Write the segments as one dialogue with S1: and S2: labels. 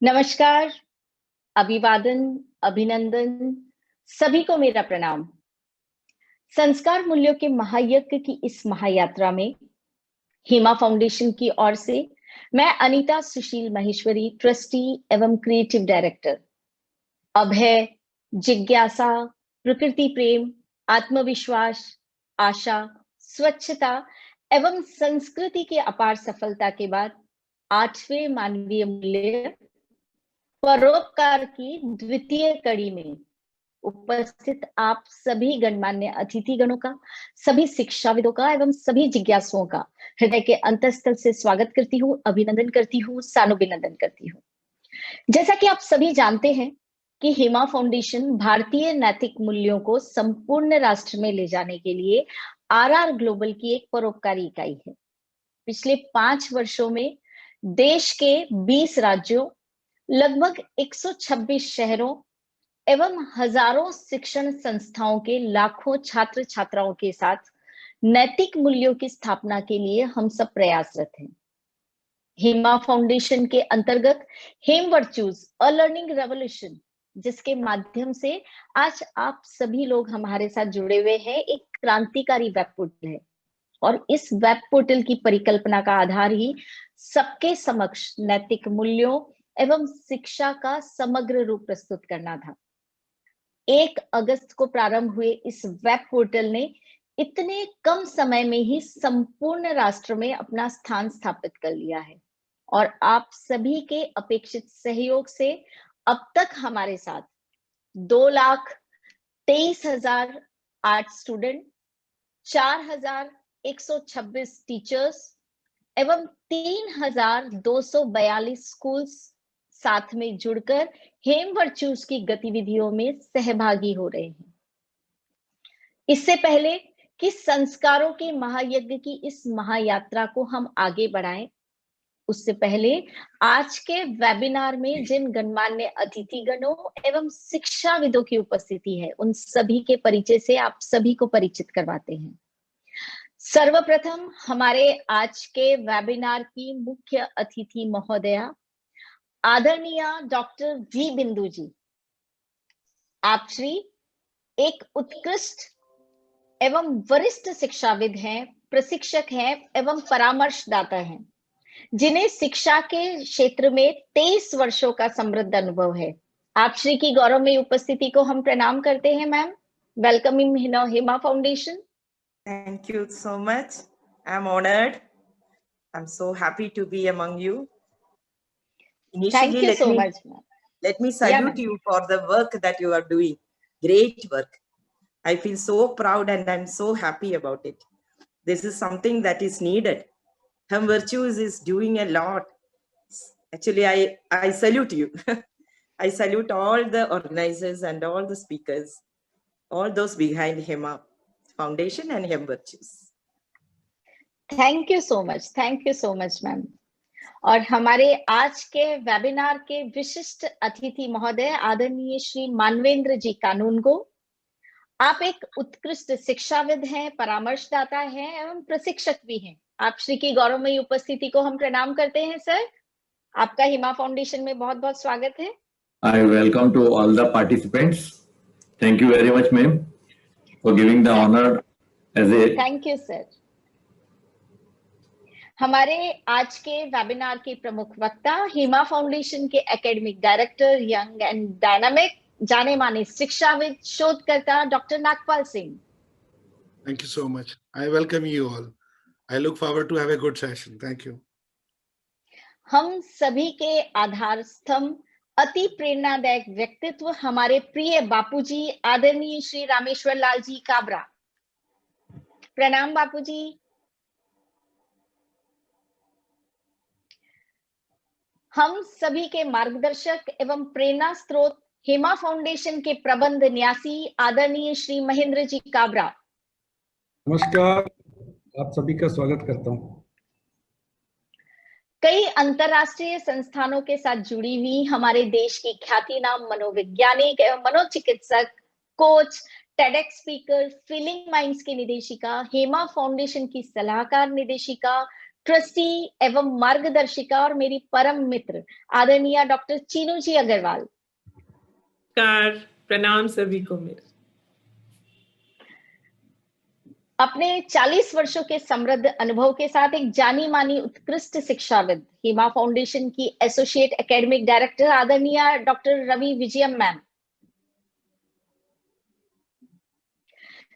S1: नमस्कार, अभिवादन, अभिनंदन, सभी को मेरा प्रणाम। संस्कार मूल्यों के महायज्ञ की इस महायात्रा में हेमा फाउंडेशन की ओर से मैं अनीता सुशील महेश्वरी, ट्रस्टी एवं क्रिएटिव डायरेक्टर, अभय, जिज्ञासा, प्रकृति प्रेम, आत्मविश्वास, आशा, स्वच्छता एवं संस्कृति की अपार सफलता के बाद 8वें मानवीय मूल्य परोपकार की द्वितीय कड़ी में उपस्थित आप सभी गणमान्य अतिथिगणों का, सभी शिक्षाविदों का एवं सभी जिज्ञासुओं का हृदय के अंतःस्थल से स्वागत करती हूँ, अभिनंदन करती हूँ, सानुभिनंदन करती हूँ। जैसा कि आप सभी जानते हैं कि हेमा फाउंडेशन भारतीय नैतिक मूल्यों को संपूर्ण राष्ट्र में ले जाने के लिए आरआर ग्लोबल की एक परोपकारी इकाई है। पिछले 5 वर्षों में देश के 20 राज्यों, लगभग 126 शहरों एवं हजारों शिक्षण संस्थाओं के लाखों छात्र छात्राओं के साथ नैतिक मूल्यों की स्थापना के लिए हम सब प्रयासरत हैं। हेमा फाउंडेशन के अंतर्गत हेम वर्च्यूज अ लर्निंग रेवोल्यूशन, जिसके माध्यम से आज आप सभी लोग हमारे साथ जुड़े हुए हैं, एक क्रांतिकारी वेब पोर्टल है और इस वेब पोर्टल की परिकल्पना का आधार ही सबके समक्ष नैतिक मूल्यों एवं शिक्षा का समग्र रूप प्रस्तुत करना था। 1 अगस्त को प्रारंभ हुए इस वेब पोर्टल ने इतने कम समय में ही संपूर्ण राष्ट्र में अपना स्थान स्थापित कर लिया है और आप सभी के अपेक्षित सहयोग से अब तक हमारे साथ 2,23,008 स्टूडेंट, 4,126 टीचर्स एवं 3,242 स्कूल्स साथ में जुड़कर हेम वर्च्यूज की गतिविधियों में सहभागी हो रहे हैं। इससे पहले कि संस्कारों के महायज्ञ की इस महायात्रा को हम आगे बढ़ाएं, उससे पहले आज के वेबिनार में जिन गणमान्य अतिथिगणों एवं शिक्षाविदों की उपस्थिति है, उन सभी के परिचय से आप सभी को परिचित करवाते हैं। सर्वप्रथम हमारे आज के वेबिनार की मुख्य अतिथि महोदया आदरणीय डॉक्टर वी बिंदु जी। आप श्री एक उत्कृष्ट एवं वरिष्ठ शिक्षाविद हैं, प्रशिक्षक हैं एवं परामर्शदाता हैं, जिन्हें शिक्षा के क्षेत्र में 23 वर्षों का समृद्ध अनुभव है। आप श्री की गौरवमयी उपस्थिति को हम प्रणाम करते हैं ma'am. Welcome in Hema foundation.
S2: Thank you so much. I'm honored. I'm so happy to be among you.
S1: Thank you so much, ma'am.
S2: Let me salute you for the work that you are doing. Great work. I feel so proud and I'm so happy about it. This is something that is needed. Hem Virtues is doing a lot. Actually, I salute you. I salute all the organizers and all the speakers, all those behind Hema Foundation and Hem Virtues.
S1: Thank you so much ma'am. और हमारे आज के webinar के विशिष्ट अतिथि महोदय आदरणीय श्री मानवेंद्र जी कानूनगो। आप एक उत्कृष्ट शिक्षाविद हैं, परामर्शदाता हैं एवं प्रशिक्षक भी हैं। आप श्री की गौरवमयी उपस्थिति को हम प्रणाम करते हैं। सर, आपका हेमा फाउंडेशन में बहुत बहुत स्वागत है।
S3: I welcome to all the participants. Thank you very much, ma'am, for giving the honor as a.
S1: Thank you sir. हमारे आज के वेबिनार के प्रमुख वक्ता हेमा फाउंडेशन के academic director, young and dynamic, जाने माने शिक्षाविद, शोधकर्ता doctor Nagpal Singh.
S4: Thank you so much. I welcome you all. I look forward to have a good session. Thank you.
S1: हम सभी के आधार स्तंभ, अति प्रेरणादायक व्यक्तित्व हमारे प्रिय बापूजी आदरणीय श्री रामेश्वर लाल जी काबरा। प्रणाम बापूजी। हम सभी के मार्गदर्शक एवं प्रेरणा स्रोत हेमा फाउंडेशन के प्रबंध न्यासी आदरणीय श्री महेंद्र जी काबरा।
S5: नमस्कार, आप सभी का स्वागत करता हूं।
S1: कई अंतरराष्ट्रीय संस्थानों के साथ जुड़ी हुई हमारे देश की ख्यातिनाम मनोवैज्ञानिक एवं मनोचिकित्सक, coach, TEDx speaker, feeling minds की निदेशिका, हेमा फाउंडेशन की सलाहकार निदेशिका, ट्रस्टी एवं मार्गदर्शिका और मेरी परम मित्र आदरणीय डॉक्टर चीनू जी अग्रवाल।
S6: नमस्कार, प्रणाम सभी को मेरे।
S1: अपने 40 वर्षों के समृद्ध अनुभव के साथ एक जानी मानी उत्कृष्ट शिक्षाविद, हिमा फाउंडेशन की एसोसिएट एकेडमिक डायरेक्टर आदरणीय डॉक्टर रवि विजयम मैम।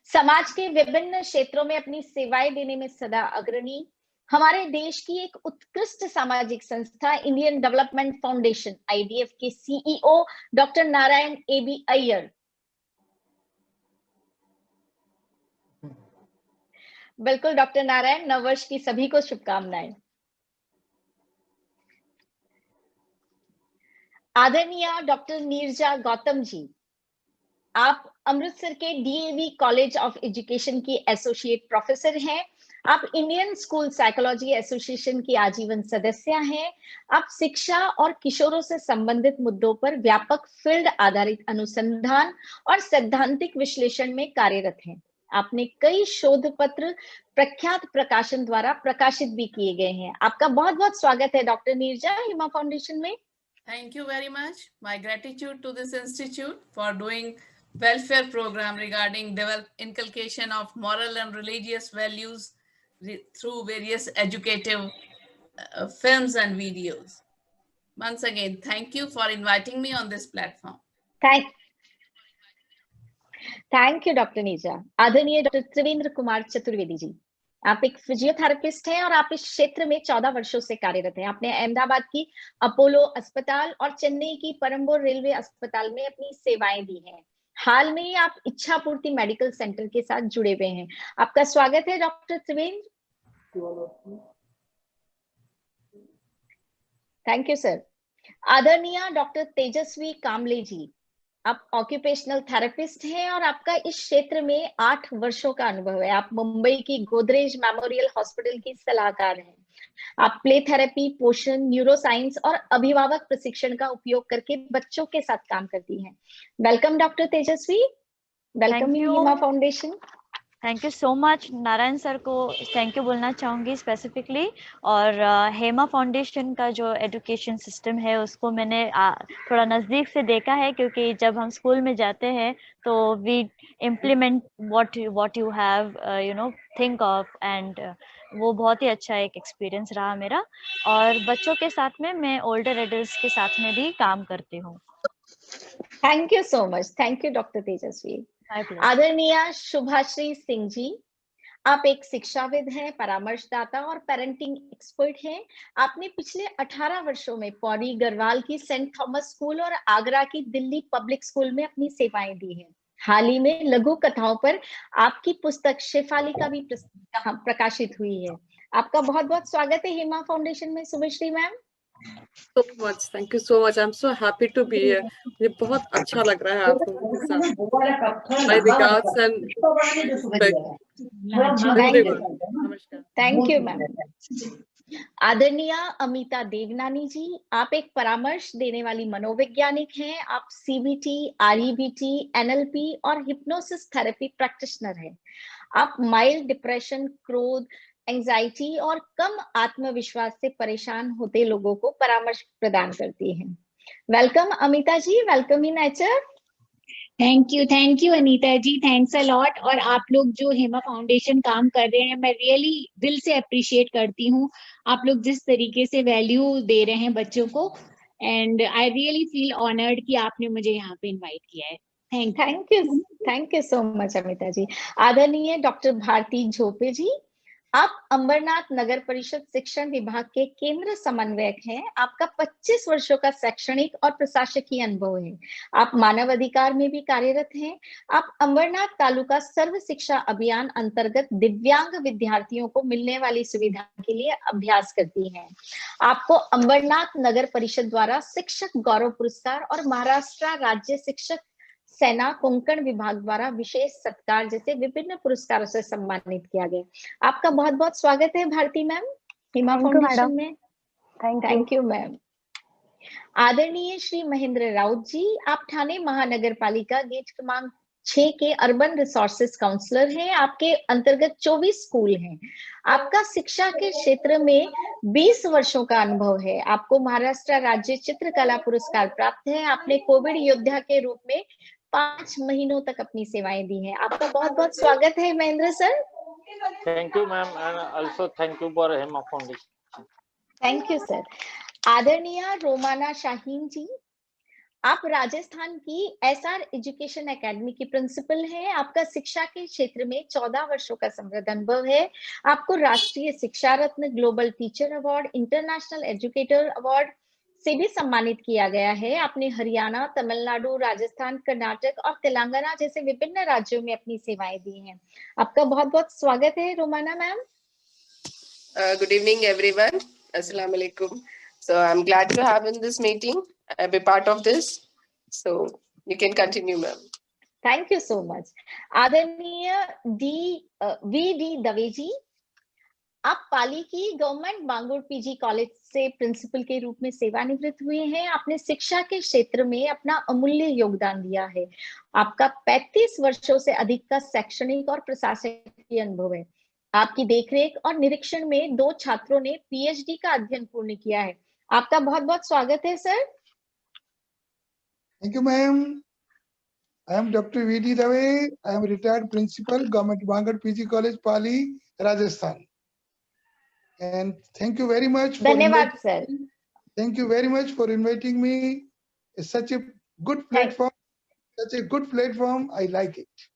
S1: समाज के विभिन्न क्षेत्रों में अपनी सेवाएं देने में सदा अग्रणी हमारे देश की एक उत्कृष्ट सामाजिक संस्था इंडियन डेवलपमेंट फाउंडेशन IDF के CEO doctor Narayan AB Iyer. बिल्कुल डॉक्टर नारायण, नववर्ष की सभी को शुभकामनाएं। आदरणीय डॉक्टर नीरजा गौतम जी, आप अमृतसर के DAV कॉलेज ऑफ एजुकेशन की एसोसिएट प्रोफेसर हैं। आप इंडियन स्कूल साइकोलॉजी एसोसिएशन की आजीवन सदस्य हैं। आप शिक्षा और किशोरों से संबंधित मुद्दों पर व्यापक फील्ड आधारित अनुसंधान और सैद्धांतिक विश्लेषण में कार्यरत हैं। आपने कई शोध पत्र प्रख्यात प्रकाशन द्वारा प्रकाशित भी किए गए हैं। आपका बहुत बहुत स्वागत है डॉक्टर नीरजा हिमा फाउंडेशन में।
S7: Thank you very much. My gratitude to this institute for doing welfare program regarding inculcation of moral and religious values through various educative films and videos. Once again, thank you for inviting me on this platform.
S1: Thank you doctor Neerja. आदरणीय doctor Trivendra Kumar Chaturvedi ji, आप एक physiotherapist हैं और आप इस क्षेत्र में 14 वर्षों से कार्यरत हैं। आपने अहमदाबाद की अपोलो अस्पताल और चेन्नई की परम्बोर रेलवे अस्पताल में अपनी सेवाएं दी हैं। हाल में ही आप इच्छापूर्ति मेडिकल सेंटर के साथ जुड़े हुए हैं। आपका स्वागत है doctor Trivendra. Thank you sir. आदरणीय डॉक्टर तेजस्वी कामले जी, आप ऑक्यूपेशनल थेरेपिस्ट हैं और आपका इस क्षेत्र में 8 वर्षों का अनुभव है। आप मुंबई की गोदरेज मेमोरियल हॉस्पिटल की सलाहकार हैं। आप प्ले थेरेपी, पोषण, न्यूरोसाइंस और अभिभावक प्रशिक्षण का उपयोग करके बच्चों के साथ काम करती हैं। Welcome doctor Tejashwi, welcome in Hima foundation.
S8: Thank you so much. Narayan sir को थैंक यू बोलना चाहूँगी स्पेसिफिकली, और हेमा फाउंडेशन का जो एजुकेशन सिस्टम है उसको मैंने थोड़ा नज़दीक से देखा है, क्योंकि जब हम स्कूल में जाते हैं तो we implement what you have think of, and वो बहुत ही अच्छा एक एक्सपीरियंस रहा मेरा। और बच्चों के साथ में मैं ओल्डर एडल्ट्स के साथ में भी काम करती हूँ।
S1: Thank you so much. Thank you doctor Tejasvi. आदरणीय शुभाश्री सिंह जी, आप एक शिक्षाविद हैं, परामर्शदाता और पेरेंटिंग एक्सपर्ट हैं। आपने पिछले 18 वर्षों में पौड़ी गढ़वाल की सेंट थॉमस स्कूल और आगरा की दिल्ली पब्लिक स्कूल में अपनी सेवाएं दी हैं। हाल ही में लघु कथाओं पर आपकी पुस्तक शेफाली का भी प्रकाशित हुई है। आपका बहुत बहुत स्वागत है हिमा फाउंडेशन में Shubhashree ma'am.
S9: So much, thank you so much. I'm so happy to be here. मुझे बहुत अच्छा लग रहा है आप लोगों के साथ। My regards and
S1: नमस्कार। Thank you ma'am. आदरणीय अमिता देवनानी जी, आप एक परामर्श देने वाली मनोवैज्ञानिक हैं। आप CBT, REBT, NLP और हिप्नोसिस थेरेपी प्रैक्टिशनर हैं। आप माइल्ड डिप्रेशन, क्रोध, एंजाइटी और कम आत्मविश्वास से परेशान होते लोगों को परामर्श प्रदान करती हैं। Welcome Amita ji, welcome in nature.
S10: Thank you Anita ji, thanks a lot. और आप लोग जो हेमा फाउंडेशन काम कर रहे हैं, मैं रियली दिल से अप्रिशिएट करती हूँ। आप लोग जिस तरीके से वैल्यू दे रहे हैं बच्चों को, and I really feel honoured कि आपने मुझे यहाँ पे इनवाइट किया है।
S1: Thank you so much Amita ji. आदरणीय डॉक्टर भारती झोपे जी, आप अंबरनाथ नगर परिषद शिक्षण विभाग के केंद्र समन्वयक हैं। आपका 25 वर्षों का शैक्षणिक और प्रशासकीय अनुभव है। आप मानव अधिकार में भी कार्यरत हैं। आप अंबरनाथ तालुका सर्व शिक्षा अभियान अंतर्गत दिव्यांग विद्यार्थियों को मिलने वाली सुविधा के लिए अभ्यास करती हैं। आपको अंबरनाथ नगर परिषद द्वारा शिक्षक गौरव पुरस्कार और महाराष्ट्र राज्य शिक्षक सेना कोंकण विभाग द्वारा विशेष सत्कार जैसे विभिन्न पुरस्कारों से सम्मानित किया गया। आपका बहुत बहुत स्वागत है भारती मैम हिमा फाउंडेशन में। Thank you ma'am. आदरणीय श्री महेंद्र राउत जी, आप ठाणे महानगर पालिका गेट क्रमांक 6 के अर्बन रिसोर्सेज काउंसलर हैं। आपके अंतर्गत 24 स्कूल हैं। आपका शिक्षा के क्षेत्र में 20 वर्षों का अनुभव है। आपको महाराष्ट्र राज्य चित्रकला पुरस्कार प्राप्त है। आपने कोविड योद्धा के रूप में 5 महीनों तक अपनी सेवाएं दी हैं। आपका बहुत बहुत स्वागत है Mahendra sir.
S11: Thank you, ma'am, and also thank you for HEMA Foundation.
S1: Thank you sir. आदरणीय रोमाना शाहीन जी, आप राजस्थान की एसआर एजुकेशन एकेडमी की प्रिंसिपल हैं। आपका शिक्षा के क्षेत्र में 14 वर्षों का समृद्ध अनुभव है। आपको Rashtriya Shiksha Ratna, global teacher award, international educator award से भी सम्मानित किया गया है। आपने हरियाणा, तमिलनाडु, राजस्थान, कर्नाटक और तेलंगाना जैसे विभिन्न राज्यों में अपनी सेवाएं दी हैं। आपका बहुत बहुत स्वागत है Romana ma'am.
S12: Good evening, everyone. Assalamu alaikum. So I'm glad to have in this meeting, be part of this. So you can continue, ma'am.
S1: Thank you so much. आदरणीय वी.डी. दवे जी, आप पाली की गवर्नमेंट बांगुर पीजी कॉलेज से principal के रूप में सेवानिवृत्त हुए हैं। आपने शिक्षा के क्षेत्र में अपना अमूल्य योगदान दिया है। आपका 35 वर्षों से अधिक का शैक्षणिक और प्रशासनिक अनुभव है। आपकी देखरेख और निरीक्षण में 2 छात्रों ने पीएचडी का अध्ययन पूर्ण किया है। आपका बहुत बहुत स्वागत है sir.
S13: Thank you, ma'am. I am Dr. V.D. Dave. I am retired principal, Government Bangalore PG College, Pali, Rajasthan. And thank you very much.
S1: धन्यवाद sir.
S13: Thank you very much for inviting me. It's such a good platform. Such a good platform. I like it.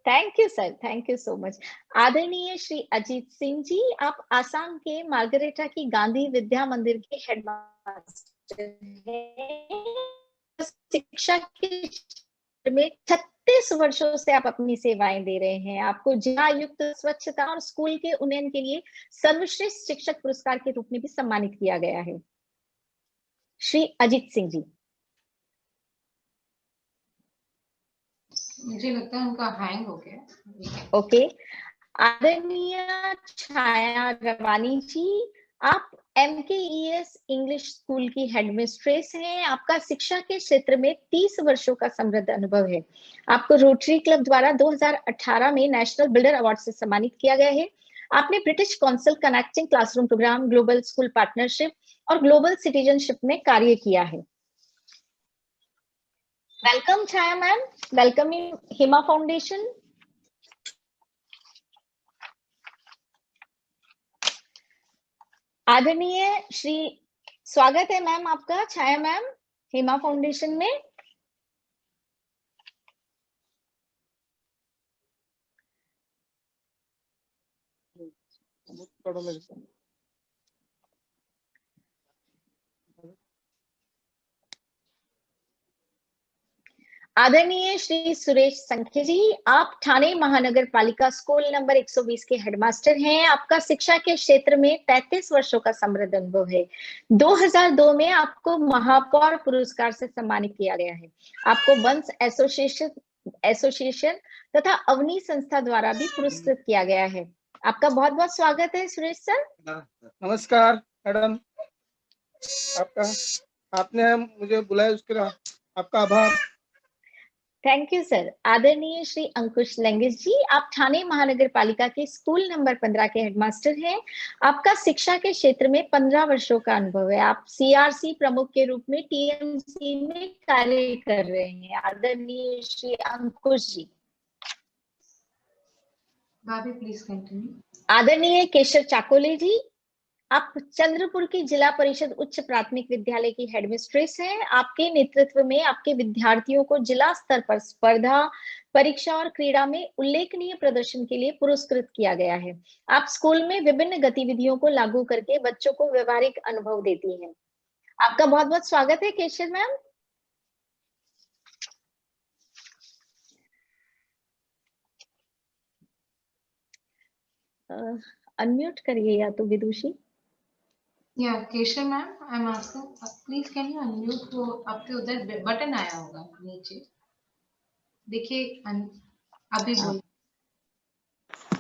S1: Thank you sir, thank you so much. आदरणीय श्री अजीत सिंह जी, आप आसाम के margarita की गांधी विद्या मंदिर के headmaster हैं। शिक्षा के क्षेत्र में 36 वर्षों से आप अपनी सेवाएं दे रहे हैं। आपको जिला आयुक्त स्वच्छता और स्कूल के उन्नयन के लिए सर्वश्रेष्ठ शिक्षक पुरस्कार के रूप में भी सम्मानित किया गया है। श्री अजीत सिंह जी।
S14: मुझे लगता है उनका हैंग हो गया।
S1: ओके। आदरणीय छाया रवानी जी, आप MKES इंग्लिश स्कूल की हेडमिस्ट्रेस हैं। आपका शिक्षा के क्षेत्र में 30 वर्षों का समृद्ध अनुभव है। आपको रोटरी क्लब द्वारा 2018 में नेशनल बिल्डर अवार्ड से सम्मानित किया गया है। आपने British council connecting classroom programme, global school partnership और ग्लोबल सिटीजनशिप में कार्य किया है। Welcome Chhaya ma'am, welcome in Hema foundation. आदरणीय श्री, स्वागत है मैम आपका छाया मैम हेमा फाउंडेशन में। आदरणीय श्री सुरेश संखे जी, आप ठाणे महानगर पालिका स्कूल नंबर 120 के हेडमास्टर हैं। आपका शिक्षा के क्षेत्र में 33 वर्षों का समृद्ध अनुभव है। 2002 में आपको महापौर पुरस्कार से सम्मानित किया गया है। आपको वंश एसोसिएशन तथा अवनी संस्था द्वारा भी पुरस्कृत किया गया है। आपका बहुत बहुत स्वागत है सुरेश सर।
S15: नमस्कार मैडम, आपने मुझे बुलाया उसके लिए आपका आभार।
S1: Thank you sir. आदरणीय श्री अंकुश लंगेश जी, आप ठाणे महानगर पालिका के स्कूल नंबर 15 के हेडमास्टर हैं। आपका शिक्षा के क्षेत्र में 15 वर्षों का अनुभव है। आप CRC प्रमुख के रूप में TMC में कार्य कर रहे हैं। आदरणीय श्री अंकुश जी।
S14: भाभी प्लीज कंटिन्यू।
S1: आदरणीय केशव चाकोले जी, आप चंद्रपुर की जिला परिषद उच्च प्राथमिक विद्यालय की हेडमिस्ट्रेस हैं। आपके नेतृत्व में आपके विद्यार्थियों को जिला स्तर पर स्पर्धा, परीक्षा और क्रीड़ा में उल्लेखनीय प्रदर्शन के लिए पुरस्कृत किया गया है। आप स्कूल में विभिन्न गतिविधियों को लागू करके बच्चों को व्यवहारिक अनुभव देती हैं। आपका बहुत बहुत स्वागत है केशव मैम। अनम्यूट करिए या तो विदुषी।
S14: Yeah, Keshav ma'am, I'm asking, please can you unmute? वो आपके उधर बटन आया होगा नीचे, देखिए अभी बोल।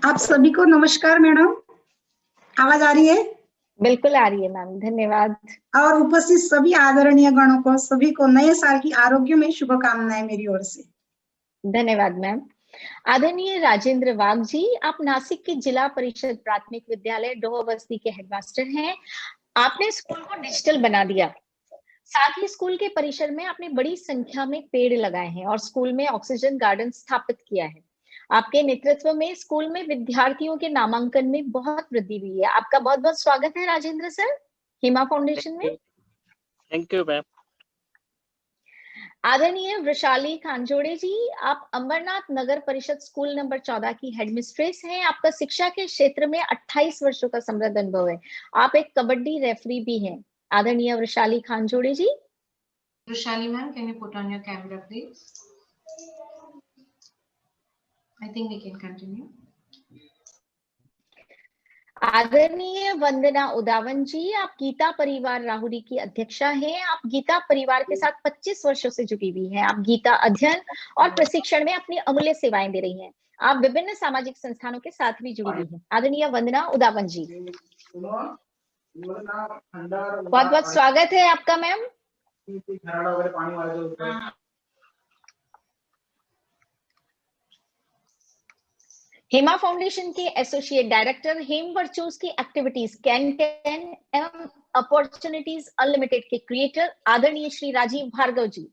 S16: आप सभी को नमस्कार मैडम, आवाज आ रही है?
S1: बिल्कुल आ रही है मैम, धन्यवाद।
S16: और उपस्थित सभी आदरणीय गणों को, सभी को नए साल की आरोग्य में शुभकामनाएं मेरी ओर से।
S1: धन्यवाद मैम। आदरणीय राजेंद्र वाघ जी, आप नासिक के जिला परिषद प्राथमिक विद्यालय डोहबस्ती के हेडमास्टर हैं। आपने स्कूल को डिजिटल बना दिया, साथ ही स्कूल के परिसर में आपने बड़ी संख्या में पेड़ लगाए हैं और स्कूल में ऑक्सीजन गार्डन स्थापित किया है। आपके नेतृत्व में स्कूल में विद्यार्थियों के नामांकन में बहुत वृद्धि हुई है। आपका बहुत बहुत स्वागत है राजेंद्र सर हेमा फाउंडेशन में।
S11: Thank you ma'am.
S1: आदरणीय वृषाली खांजोड़े जी, आप अमरनाथ नगर परिषद स्कूल नंबर 14 की हेडमिस्ट्रेस हैं। आपका शिक्षा के क्षेत्र में 28 वर्षों का समृद्ध अनुभव है। आप एक कबड्डी रेफरी भी हैं। आदरणीय वृषाली खांजोड़े जी।
S14: Vishali ma'am, can you put on your camera, please? I think we can continue.
S1: आदरणीय वंदना उदावन जी, आप गीता परिवार राहुरी की अध्यक्षा हैं। आप गीता परिवार के साथ 25 वर्षों से जुड़ी हुई हैं। आप गीता अध्ययन और प्रशिक्षण में अपनी अमूल्य सेवाएं दे रही हैं। आप विभिन्न सामाजिक संस्थानों के साथ भी जुड़ी हुई हैं। आदरणीय वंदना उदावन जी, बहुत बहुत स्वागत है आपका मैम। हेमा फाउंडेशन के एसोसिएट डायरेक्टर, हेम वर्चूज की एक्टिविटीज कैन एवं अपॉर्चुनिटीज अनलिमिटेड के क्रिएटर आदरणीय श्री राजीव भार्गव जी।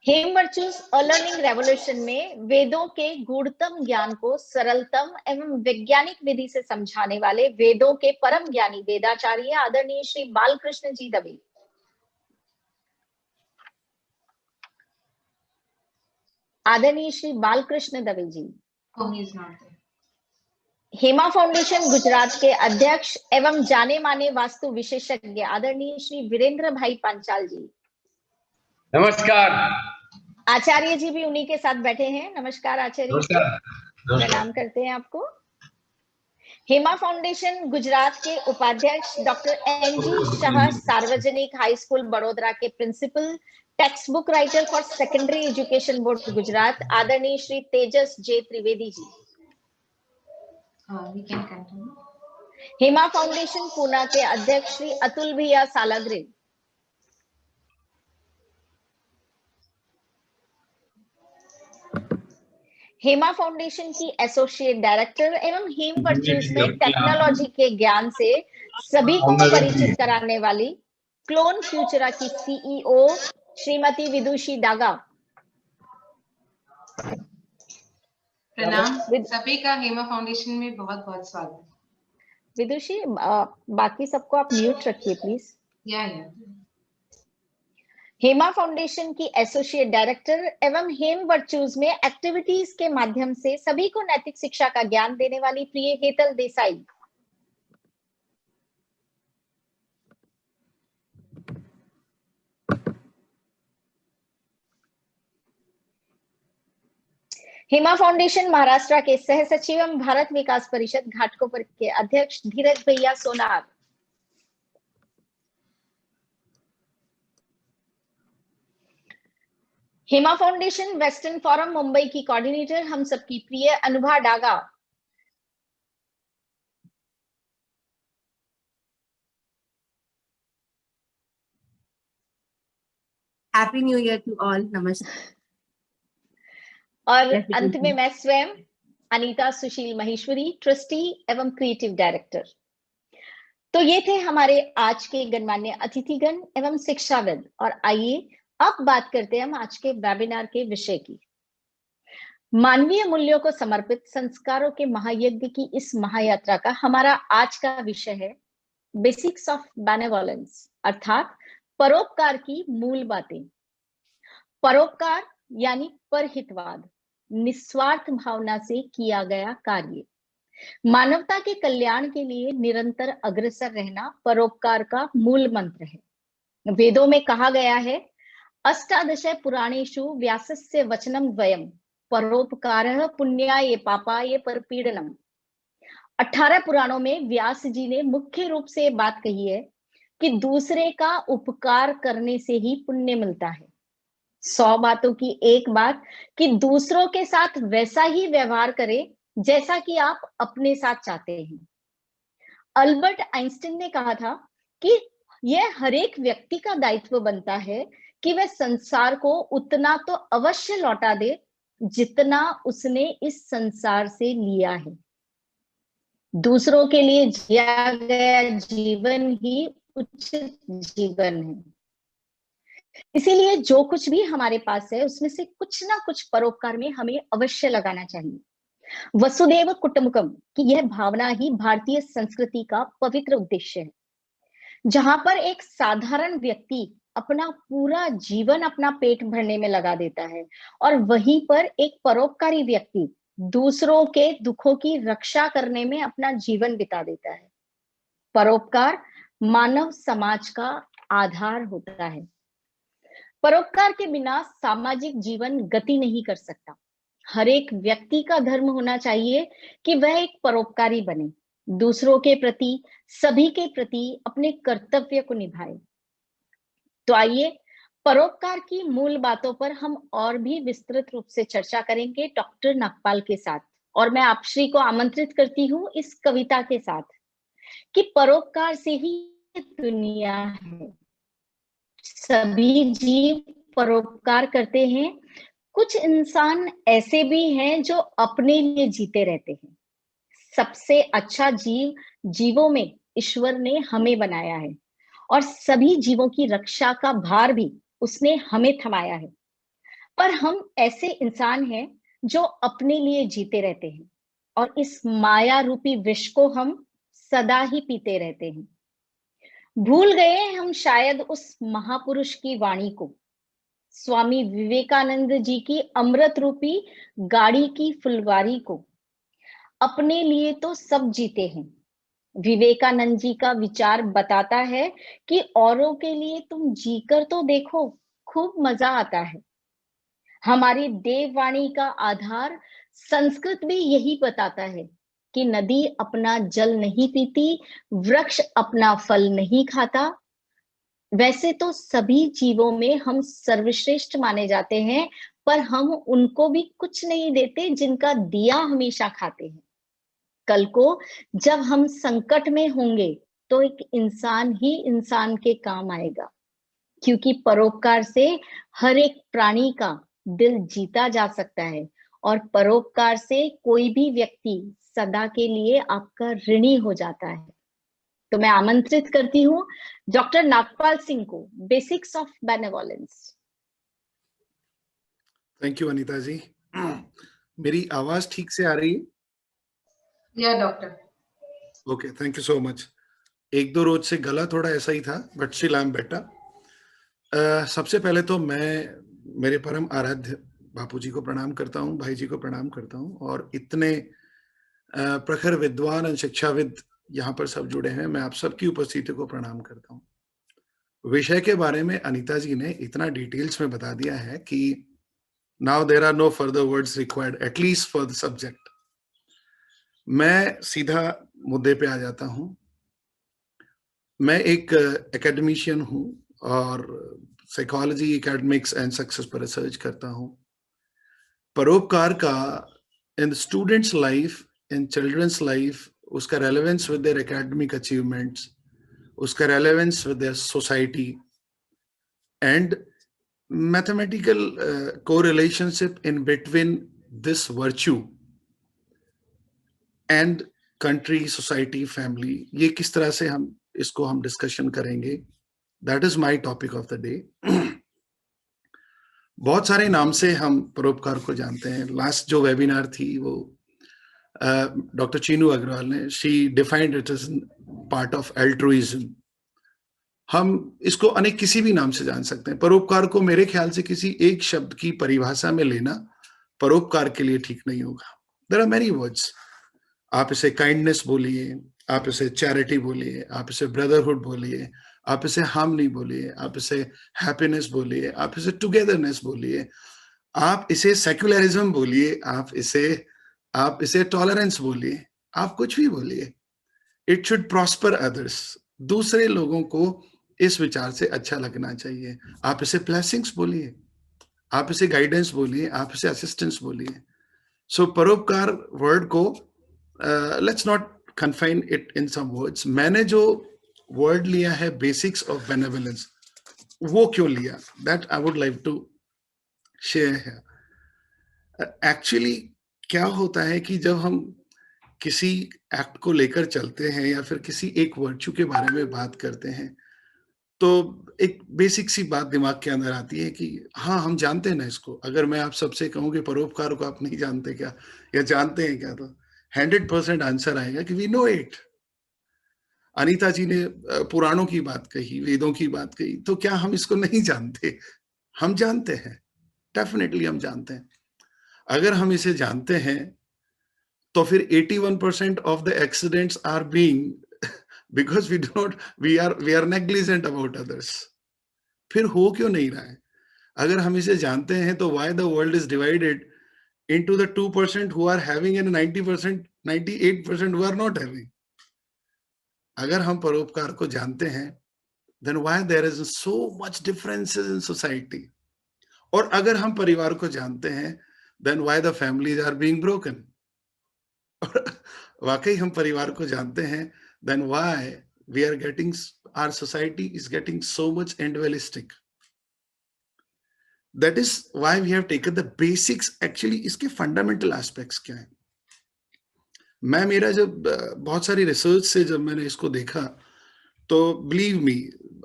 S1: हेम वर्चूज अ लर्निंग रेवोल्यूशन में वेदों के गूढ़तम ज्ञान को सरलतम एवं वैज्ञानिक विधि से समझाने वाले वेदों के परम ज्ञानी वेदाचार्य आदरणीय श्री बालकृष्ण जी दवे। आदरणीय श्री बालकृष्ण दवे जी। हेमा फाउंडेशन गुजरात के अध्यक्ष एवं जाने माने वास्तु विशेषज्ञ आदरणीय श्री वीरेंद्र भाई पांचाल जी।
S17: नमस्कार।
S1: आचार्य जी भी उन्हीं के साथ बैठे हैं। नमस्कार आचार्य जी, प्रणाम करते हैं आपको। हेमा फाउंडेशन गुजरात के उपाध्यक्ष डॉक्टर NG शाह सार्वजनिक हाई स्कूल बड़ोदरा के principal, textbook writer for secondary education board Gujarat आदरणीय श्री तेजस जे त्रिवेदी जी। हेमा फाउंडेशन पूना के अध्यक्ष श्री अतुल भैया सालाग्रे। हेमा फाउंडेशन की एसोसिएट डायरेक्टर एवं हेम वर्चूज में टेक्नोलॉजी के ज्ञान से सभी को परिचित कराने वाली क्लोन फ्यूचरा की CEO श्रीमती विदुषी डागा।
S14: प्रणाम सभी का हेमा फाउंडेशन में बहुत बहुत स्वागत।
S1: विदुषी, बाकी सबको आप म्यूट रखिए प्लीज।
S14: या
S1: हेमा फाउंडेशन की एसोसिएट डायरेक्टर एवं हेम वर्चूज में एक्टिविटीज के माध्यम से सभी को नैतिक शिक्षा का ज्ञान देने वाली प्रिय हेतल देसाई। हेमा फाउंडेशन महाराष्ट्र के सह सचिव एवं भारत विकास परिषद घाटकोपर के अध्यक्ष धीरज भैया Sonar. Hema foundation western forum Mumbai की कोऑर्डिनेटर हम सबकी प्रिय Anubha Daga.
S18: Happy new year to all. नमस्ते।
S1: और अंत में मैं स्वयं अनीता सुशील महेश्वरी, ट्रस्टी एवं क्रिएटिव डायरेक्टर। तो ये थे हमारे आज के गणमान्य अतिथिगण एवं शिक्षाविद। और आइए अब बात करते हैं हम आज के वेबिनार के विषय की। मानवीय मूल्यों को समर्पित संस्कारों के महायज्ञ की इस महायात्रा का हमारा आज का विषय है बेसिक्स ऑफ बेनेवोलेंस, अर्थात परोपकार की मूल बातें। परोपकार यानी परहितवाद, निस्वार्थ भावना से किया गया कार्य। मानवता के कल्याण के लिए निरंतर अग्रसर रहना परोपकार का मूल मंत्र है। वेदों में कहा गया है, अष्टादश पुराणेषु व्यासस्य वचनम द्वयम् परोपकारः पुण्याय पापाय परपीडनम। 18 पुराणों में व्यास जी ने मुख्य रूप से बात कही है कि दूसरे का उपकार करने से ही पुण्य मिलता है। 100 बातों की एक बात कि दूसरों के साथ वैसा ही व्यवहार करें जैसा कि आप अपने साथ चाहते हैं। अल्बर्ट आइंस्टीन ने कहा था कि यह हर एक व्यक्ति का दायित्व बनता है कि वह संसार को उतना तो अवश्य लौटा दे जितना उसने इस संसार से लिया है। दूसरों के लिए जिया गया जीवन ही उचित जीवन है। इसीलिए जो कुछ भी हमारे पास है उसमें से कुछ ना कुछ परोपकार में हमें अवश्य लगाना चाहिए। वसुदेव कुटुंबकम की यह भावना ही भारतीय संस्कृति का पवित्र उद्देश्य है, जहां पर एक साधारण व्यक्ति अपना पूरा जीवन अपना पेट भरने में लगा देता है और वहीं पर एक परोपकारी व्यक्ति दूसरों के दुखों की रक्षा करने में अपना जीवन बिता देता है। परोपकार मानव समाज का आधार होता है। परोपकार के बिना सामाजिक जीवन गति नहीं कर सकता। हर एक व्यक्ति का धर्म होना चाहिए कि वह एक परोपकारी बने, दूसरों के प्रति, सभी के प्रति अपने कर्तव्य को निभाए। तो आइए परोपकार की मूल बातों पर हम और भी विस्तृत रूप से चर्चा करेंगे डॉक्टर नागपाल के साथ। और मैं आप श्री को आमंत्रित करती हूँ इस कविता के साथ कि परोपकार से ही दुनिया है। सभी जीव परोपकार करते हैं। कुछ इंसान ऐसे भी हैं जो अपने लिए जीते रहते हैं। सबसे अच्छा जीवों में ईश्वर ने हमें बनाया है और सभी जीवों की रक्षा का भार भी उसने हमें थमाया है। पर हम ऐसे इंसान हैं जो अपने लिए जीते रहते हैं और इस माया रूपी विष को हम सदा ही पीते रहते हैं। भूल गए हम शायद उस महापुरुष की वाणी को, स्वामी विवेकानंद जी की अमृत रूपी गाड़ी की फुलवारी को। अपने लिए तो सब जीते हैं। विवेकानंद जी का विचार बताता है कि औरों के लिए तुम जीकर तो देखो, खूब मजा आता है। हमारी देववाणी का आधार संस्कृत भी यही बताता है कि नदी अपना जल नहीं पीती, वृक्ष अपना फल नहीं खाता। वैसे तो सभी जीवों में हम सर्वश्रेष्ठ माने जाते हैं, पर हम उनको भी कुछ नहीं देते जिनका दिया हमेशा खाते हैं। कल को जब हम संकट में होंगे तो एक इंसान ही इंसान के काम आएगा, क्योंकि परोपकार से हर एक प्राणी का दिल जीता जा सकता है और परोपकार से कोई भी व्यक्ति सदा के लिए आपका ऋणी हो जाता है। तो मैं आमंत्रित करती हूँ डॉक्टर नागपाल सिंह को, basics of benevolence.
S4: Thank you Anita ji. मेरी आवाज ठीक से आ रही है?
S14: या doctor.
S4: Okay, thank you so much. एक दो रोज से गला थोड़ा ऐसा ही था, but still I am better. सबसे पहले तो मैं मेरे परम आराध्य बापूजी को प्रणाम करता हूँ, भाई जी को प्रणाम करता हूँ, और इतने प्रखर विद्वान और शिक्षाविद यहाँ पर सब जुड़े हैं, मैं आप सबकी उपस्थिति को प्रणाम करता हूँ। विषय के बारे में अनीता जी ने इतना डिटेल्स में बता दिया है कि now there are no further words required, at least for the subject. मैं सीधा मुद्दे पे आ जाता हूँ। मैं एक एकेडमिशियन हूँ और साइकोलॉजी, एकेडमिक्स एंड सक्सेस पर रिसर्च करता हूँ। परोपकार का in students life, in children's life, उसका relevance with their academic achievements, उसका relevance with their society and mathematical correlationship in between this virtue and country, society, family, ये किस तरह से हम इसको डिस्कशन करेंगे। That is my topic of the day. बहुत सारे नाम से हम परोपकार को जानते हैं। लास्ट जो वेबिनार थी वो डॉक्टर चीनू अग्रवाल ने, she defined it as part of altruism. हम इसको अनेक किसी भी नाम से जान सकते हैं। परोपकार को मेरे ख्याल से किसी एक शब्द की परिभाषा में लेना परोपकार के लिए ठीक नहीं होगा। There are many words. आप इसे काइंडनेस बोलिए, आप इसे चैरिटी बोलिए, आप इसे ब्रदरहुड बोलिए, आप इसे हार्मनी बोलिए, आप इसे हैप्पीनेस बोलिए, आप इसे टुगेदरनेस बोलिए, आप इसे सेक्युलरिज्म बोलिए, आप इसे टॉलरेंस बोलिए, आप कुछ भी बोलिए। It should prosper others. दूसरे लोगों को इस विचार से अच्छा लगना चाहिए। आप इसे ब्लेसिंग्स बोलिए, आप इसे गाइडेंस बोलिए, आप इसे असिस्टेंस बोलिए। सो परोपकार वर्ड को let's not confine it in some words. मैंने जो वर्ड लिया है बेसिक्स ऑफ बेनेवोलेंस, वो क्यों लिया, that I would like to share है। एक्चुअली क्या होता है कि जब हम किसी एक्ट को लेकर चलते हैं या फिर किसी एक वर्च्यू के बारे में बात करते हैं, तो एक बेसिक सी बात दिमाग के अंदर आती है कि हाँ, हम जानते हैं ना इसको। अगर मैं आप सबसे कहूँ कि परोपकार को आप नहीं जानते क्या या जानते हैं क्या, तो 100% आंसर आएगा कि वी नो इट। अनीता जी ने पुराणों की बात कही, वेदों की बात कही, तो क्या हम इसको नहीं जानते? हम जानते हैं, डेफिनेटली हम जानते हैं। अगर हम इसे जानते हैं तो फिर 81% of the accidents are being because we are negligent about others. फिर हो क्यों नहीं रहा है? अगर हम इसे जानते हैं तो why the world is divided into the 2% who are having and 90%, 98% who are not having. अगर हम परोपकार को जानते हैं, then why there is so much differences in society? और अगर हम परिवार को जानते हैं, then why the families are being broken? और वाकई हम परिवार को जानते हैं, then why we are getting, our society is getting so much individualistic? That is why we have taken the basics. Actually इसके fundamental aspects क्या हैं? मैं मेरा जब बहुत सारी रिसर्च से जब मैंने इसको देखा, तो believe me,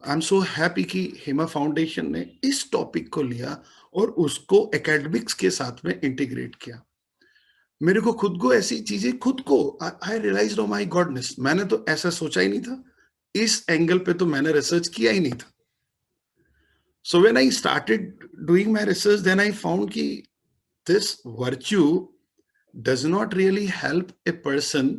S4: I'm so happy कि हेमा फाउंडेशन ने इस टॉपिक को लिया और उसको एकेडमिक्स के साथ में इंटीग्रेट किया। मेरे को खुद को ऐसी चीजें खुद को I realized, oh my goodness, मैंने तो ऐसा सोचा ही नहीं था, इस एंगल पे तो मैंने रिसर्च किया ही नहीं था। So when I started doing my research, then I found that this virtue does not really help a person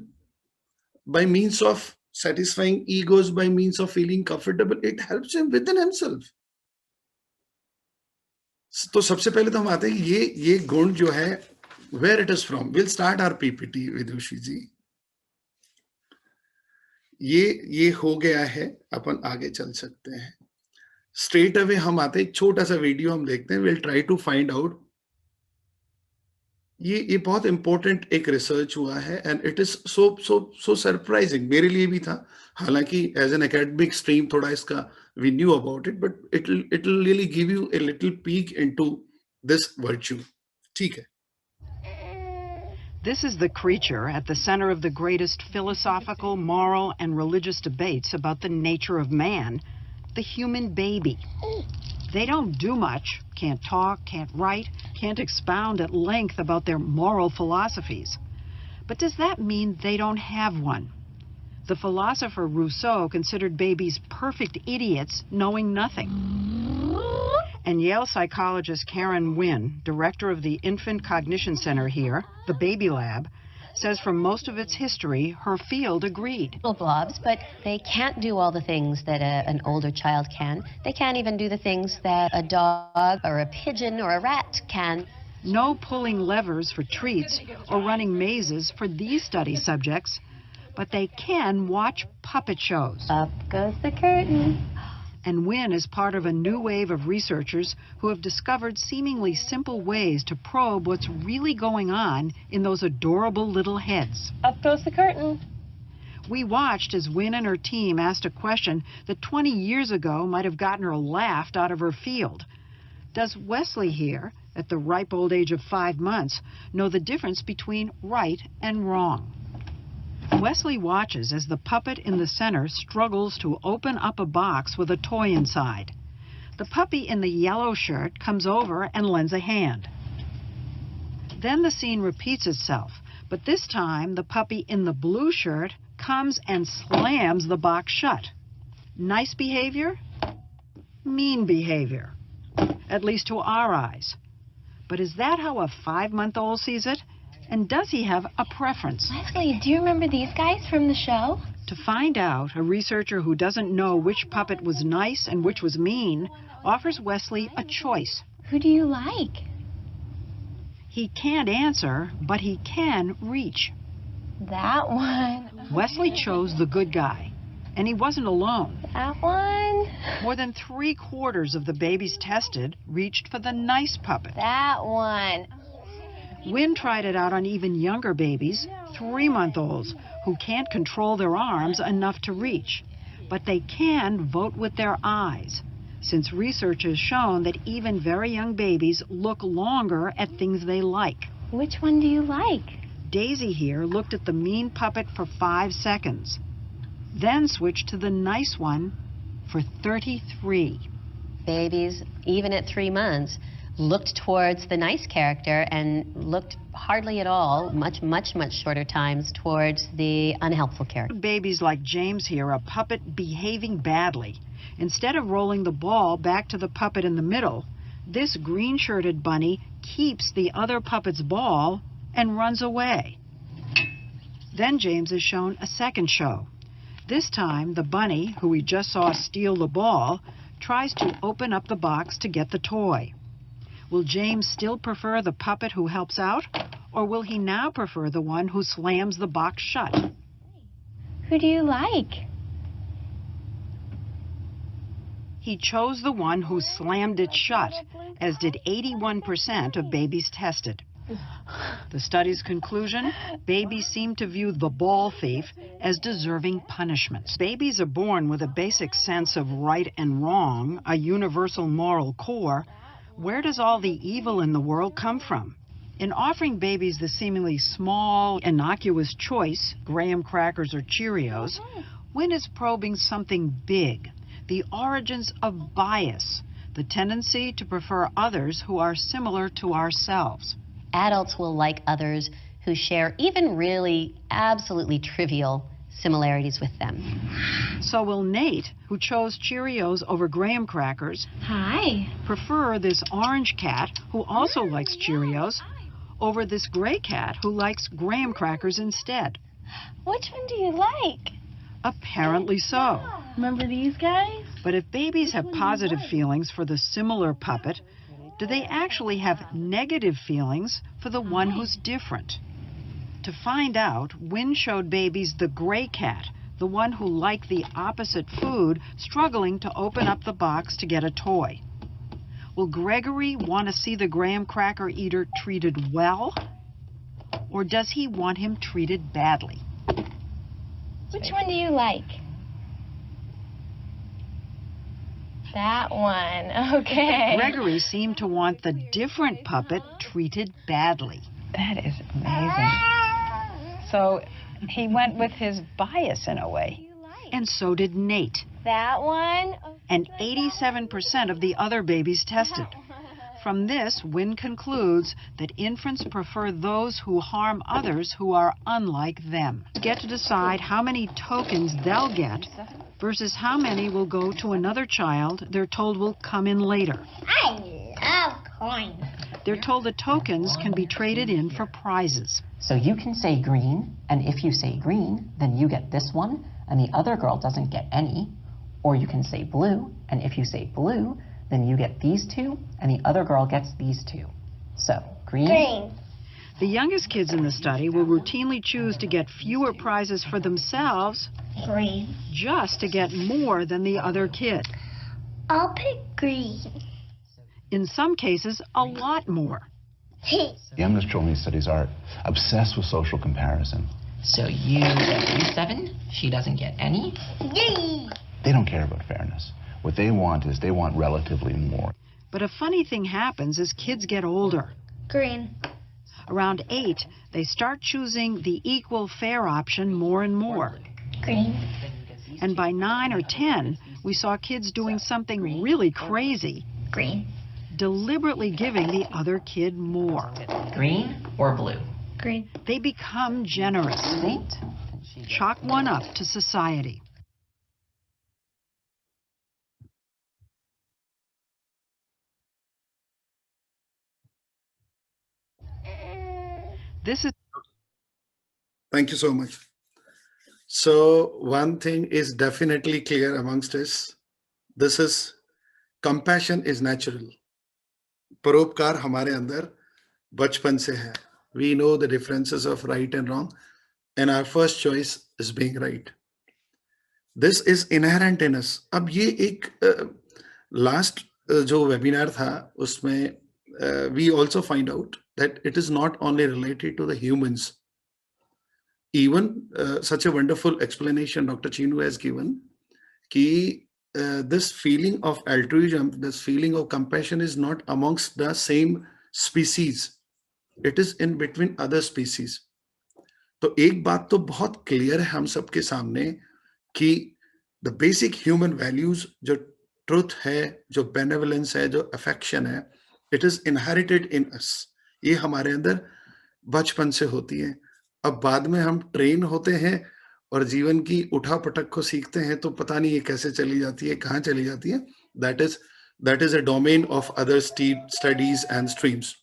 S4: by means of satisfying egos, by means of feeling comfortable. It helps him within himself. तो सबसे पहले तो हम आते हैं कि ये गुण जो है, where it is from. We'll start our PPT with Vidushi जी। ये हो गया है, अपन आगे चल सकते हैं। स्ट्रेट अवे हम आते हैं, एक छोटा सा वीडियो हम देखते हैं। Will try to find out, ये बहुत इंपॉर्टेंट एक रिसर्च हुआ है and it is so surprising. मेरे लिए भी था, हालांकि एज एन एकेडमिक स्ट्रीम थोड़ा इसका we knew about it, but it will really give you a little peek into this virtue. ठीक है।
S19: This is the creature at the center of the greatest philosophical, moral, and religious debates about the nature of man, the human baby. They don't do much, can't talk, can't write, can't expound at length about their moral philosophies. But does that mean they don't have one? The philosopher Rousseau considered babies perfect idiots knowing nothing. And Yale psychologist Karen Wynn, director of the Infant Cognition Center here, the Baby Lab, says from most of its history, her field agreed.
S20: Blobs, but they can't do all the things that an older child can. They can't even do the things that a dog or a pigeon or a rat can.
S19: No pulling levers for treats or running mazes for these study subjects, but they can watch puppet shows.
S20: Up goes the curtain.
S19: And Wynn is part of a new wave of researchers who have discovered seemingly simple ways to probe what's really going on in those adorable little heads.
S20: Up goes the curtain.
S19: We watched as Wynn and her team asked a question that 20 years ago might have gotten her laughed out of her field. Does Wesley here, at the ripe old age of 5 months, know the difference between right and wrong? Wesley watches as the puppet in the center struggles to open up a box with a toy inside. The puppy in the yellow shirt comes over and lends a hand. Then the scene repeats itself, but this time the puppy in the blue shirt comes and slams the box shut. Nice behavior? Mean behavior, at least to our eyes. But is that how a 5-month-old sees it? And does he have a preference?
S20: Leslie, do you remember these guys from the show?
S19: To find out, a researcher who doesn't know which puppet was nice and which was mean offers Wesley a choice.
S20: Who do you like?
S19: He can't answer, but he can reach.
S20: That one.
S19: Wesley chose the good guy, and he wasn't alone.
S20: That one.
S19: More than 3/4 of the babies tested reached for the nice puppet.
S20: That one.
S19: Wynn tried it out on even younger babies, 3-month-olds, who can't control their arms enough to reach. But they can vote with their eyes. since research has shown that even very young babies look longer at things they like.
S8: Which one do you like?
S19: Daisy here looked at the mean puppet for 5 seconds, then switched to the nice one for 33.
S20: Babies, even at 3 months, looked towards the nice character and looked hardly at all, much shorter times, towards the unhelpful character.
S19: Babies like James here, a puppet behaving badly. Instead of rolling the ball back to the puppet in the middle, this green-shirted bunny keeps the other puppet's ball and runs away. Then James is shown a second show. This time, the bunny, who we just saw steal the ball, tries to open up the box to get the toy. Will James still prefer the puppet who helps out, or will he now prefer the one who slams the box shut?
S8: Who do you like?
S19: He chose the one who slammed it shut, as did 81% of babies tested. The study's conclusion, babies seem to view the ball thief as deserving punishment. Babies are born with a basic sense of right and wrong, a universal moral core. Where does all the evil in the world come from? In offering babies the seemingly small, innocuous choice, graham crackers or Cheerios, Wynn is probing something big, the origins of bias, the tendency to prefer others who are similar to ourselves.
S20: Adults will like others who share even really absolutely trivial similarities with them.
S19: So will Nate, who chose Cheerios over graham crackers, prefer this orange cat, who also likes Cheerios, over this gray cat, who likes graham crackers instead?
S8: Which one do you like?
S19: Apparently so.
S8: Remember these guys?
S19: But if babies have positive feelings for the similar puppet, do they actually have negative feelings for the one who's different? To find out, Wynn showed babies the gray cat, the one who liked the opposite food, struggling to open up the box to get a toy. Will Gregory want to see the graham cracker eater treated well? Or does he want him treated badly?
S8: Which one do you like? That one, okay.
S19: Gregory seemed to want the different puppet treated badly.
S21: That is amazing. So he went with his bias in a way.
S19: And so did Nate.
S8: That one?
S19: And 87% of the other babies tested. From this, Wynn concludes that infants prefer those who harm others who are unlike them. Get to decide how many tokens they'll get versus how many will go to another child they're told will come in later.
S22: I love coins.
S19: They're told the tokens can be traded in for prizes.
S23: So you can say green, and if you say green, then you get this one, and the other girl doesn't get any. Or you can say blue, and if you say blue, then you get these two, and the other girl gets these two. So, green.
S19: The youngest kids in the study will routinely choose to get fewer prizes for themselves,
S22: green,
S19: just to get more than the other kid.
S22: I'll pick green.
S19: In some cases, a lot more.
S24: Youngest children in these studies are obsessed with social comparison.
S23: So you get 7, she doesn't get any.
S22: Yay!
S24: They don't care about fairness. What they want is they want relatively more.
S19: But a funny thing happens as kids get older.
S22: Green.
S19: Around 8, they start choosing the equal fair option more and more.
S22: Green.
S19: And by 9 or 10, we saw kids doing something really crazy.
S22: Green.
S19: Deliberately giving the other kid more.
S23: Green or blue?
S22: Green.
S19: They become generous. Chalk one up to society. This is.
S4: Thank you so much. So one thing is definitely clear amongst us. This is compassion is natural. परोपकार हमारे अंदर बचपन से है. We know the differences of right and wrong, and our first choice is being right. This is inherent in us. अब ये एक last जो webinar था उसमें we also find out that it is not only related to the humans. Even such a wonderful explanation Dr. Chinu has given कि this feeling of altruism, this feeling of compassion is not amongst the same species. It is in between other species. तो एक बात तो बहुत clear है हम सबके सामने कि the basic human values, जो truth है, जो benevolence है, जो affection है, it is inherited in us. ये हमारे अंदर बचपन से होती है. अब बाद में हम ट्रेन होते हैं और जीवन की उठा पटक को सीखते हैं तो पता नहीं ये कैसे चली जाती है, कहाँ चली जाती है. That is a domain of other studies and streams.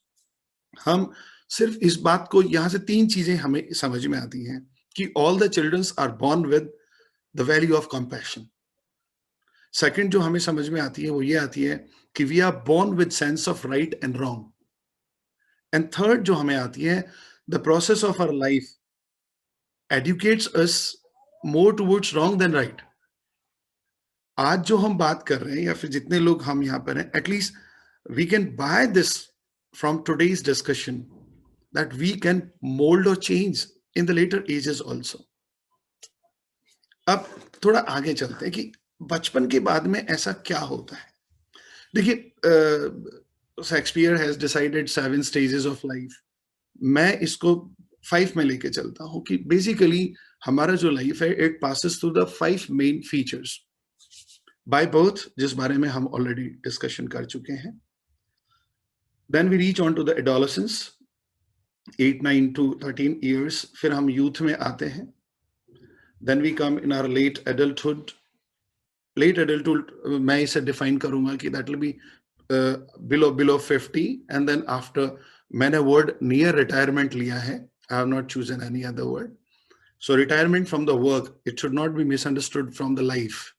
S4: हम सिर्फ इस बात को, यहाँ से 3 चीजें हमें समझ में आती हैं कि all the children are born with the value of compassion. Second जो हमें समझ में आती है वो ये आती है कि we are born with sense of right and wrong. And third जो हमें आती है, the process of our life educates us more towards wrong than right. आज जो हम बात कर रहे हैं या फिर जितने लोग हम यहाँ पर हैं, at least we can buy this from today's discussion that we can mold or change in the later ages also. अब थोड़ा आगे चलते हैं कि बचपन के बाद में ऐसा क्या होता है. देखिए Shakespeare has decided 7 stages of life. मैं इसको 5 में लेके चलता हूं कि बेसिकली हमारा जो लाइफ है it passes through the 5 main features. By birth, जिस बारे में हम ऑलरेडी डिस्कशन कर चुके हैं. Then we reach on to the adolescence, 8, 9 to 13 years. फिर हम यूथ में आते हैं. Then we come in our late adulthood. Late adulthood, मैं इसे define करूँगा कि that will be below 50, and then after मैंने word near retirement लिया है. I have not chosen any other word. So retirement from the work, it should not be misunderstood from the life.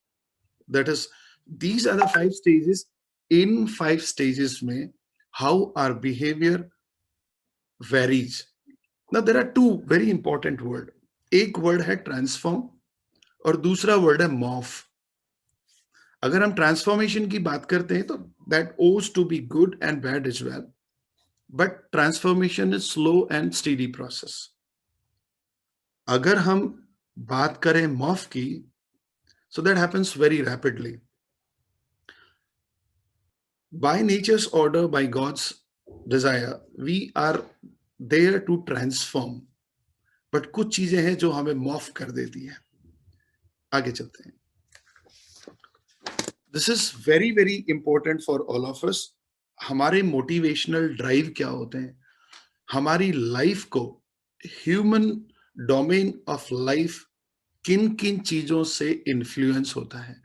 S4: That is, these are the 5 stages. In 5 stages में how our behavior varies. Now there are 2 very important words. एक word है transform और दूसरा word है morph. अगर हम transformation की बात करते हैं तो that owes to be good and bad as well, but transformation is slow and steady process. अगर हम बात करें मॉर्फ की, so that happens very rapidly. By nature's order, by God's desire, we are there to transform. But कुछ चीजें हैं जो हमें मॉर्फ कर देती है. आगे चलते हैं. This is very very important for all of us. हमारे मोटिवेशनल ड्राइव क्या होते हैं, हमारी लाइफ को, ह्यूमन डोमेन ऑफ लाइफ किन किन चीजों से इन्फ्लुएंस होता है.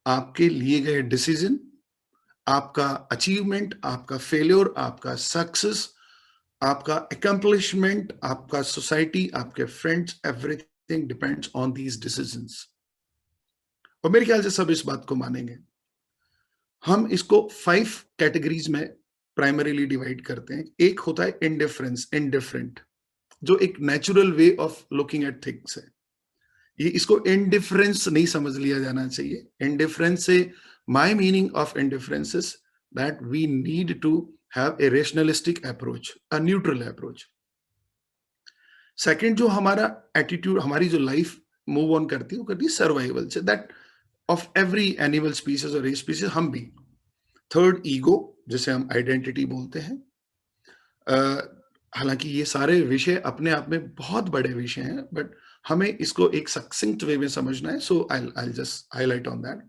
S4: आपके लिए गए डिसीजन, आपका अचीवमेंट, आपका फेल्योर, आपका सक्सेस, आपका accomplishment, आपका सोसाइटी, आपके friends, everything depends on these decisions. और मेरे ख्याल से सब इस बात को मानेंगे. हम इसको 5 कैटेगरीज में प्राइमरीली डिवाइड करते हैं. एक होता है इंडिफरेंस, इंडिफरेंट, जो एक natural way of looking at things है. ये इसको इंडिफरेंस नहीं समझ लिया जाना चाहिए. इंडिफरेंस से my meaning of indifference is that we need to have a rationalistic approach, a neutral approach. Second, जो हमारा attitude, हमारी जो life move on करती है, वो करती है survival से, that of every animal species or race species, हम भी. Third, ego, जिसे हम identity बोलते हैं. हालांकि ये सारे विषय अपने आप में बहुत बड़े विषय हैं, but हमें इसको एक succinct way में समझना है, so I'll just highlight on that.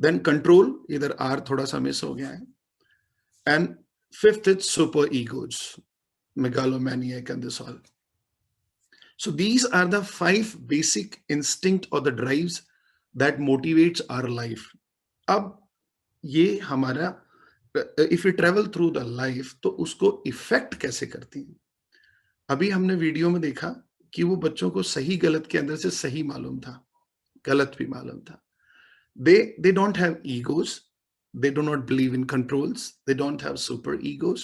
S4: Then control, इधर R थोड़ा सा मिस हो गया है. And fifth is super egos, megalomaniac and this all. So these are the 5 basic instinct or the drives that motivates our life. अब ये हमारा, if we travel through the life, तो उसको इफेक्ट कैसे करती हैं. अभी हमने वीडियो में देखा कि वो बच्चों को सही गलत के अंदर से सही मालूम था, गलत भी मालूम था. They don't have egos. They do not believe in controls. They don't have super egos.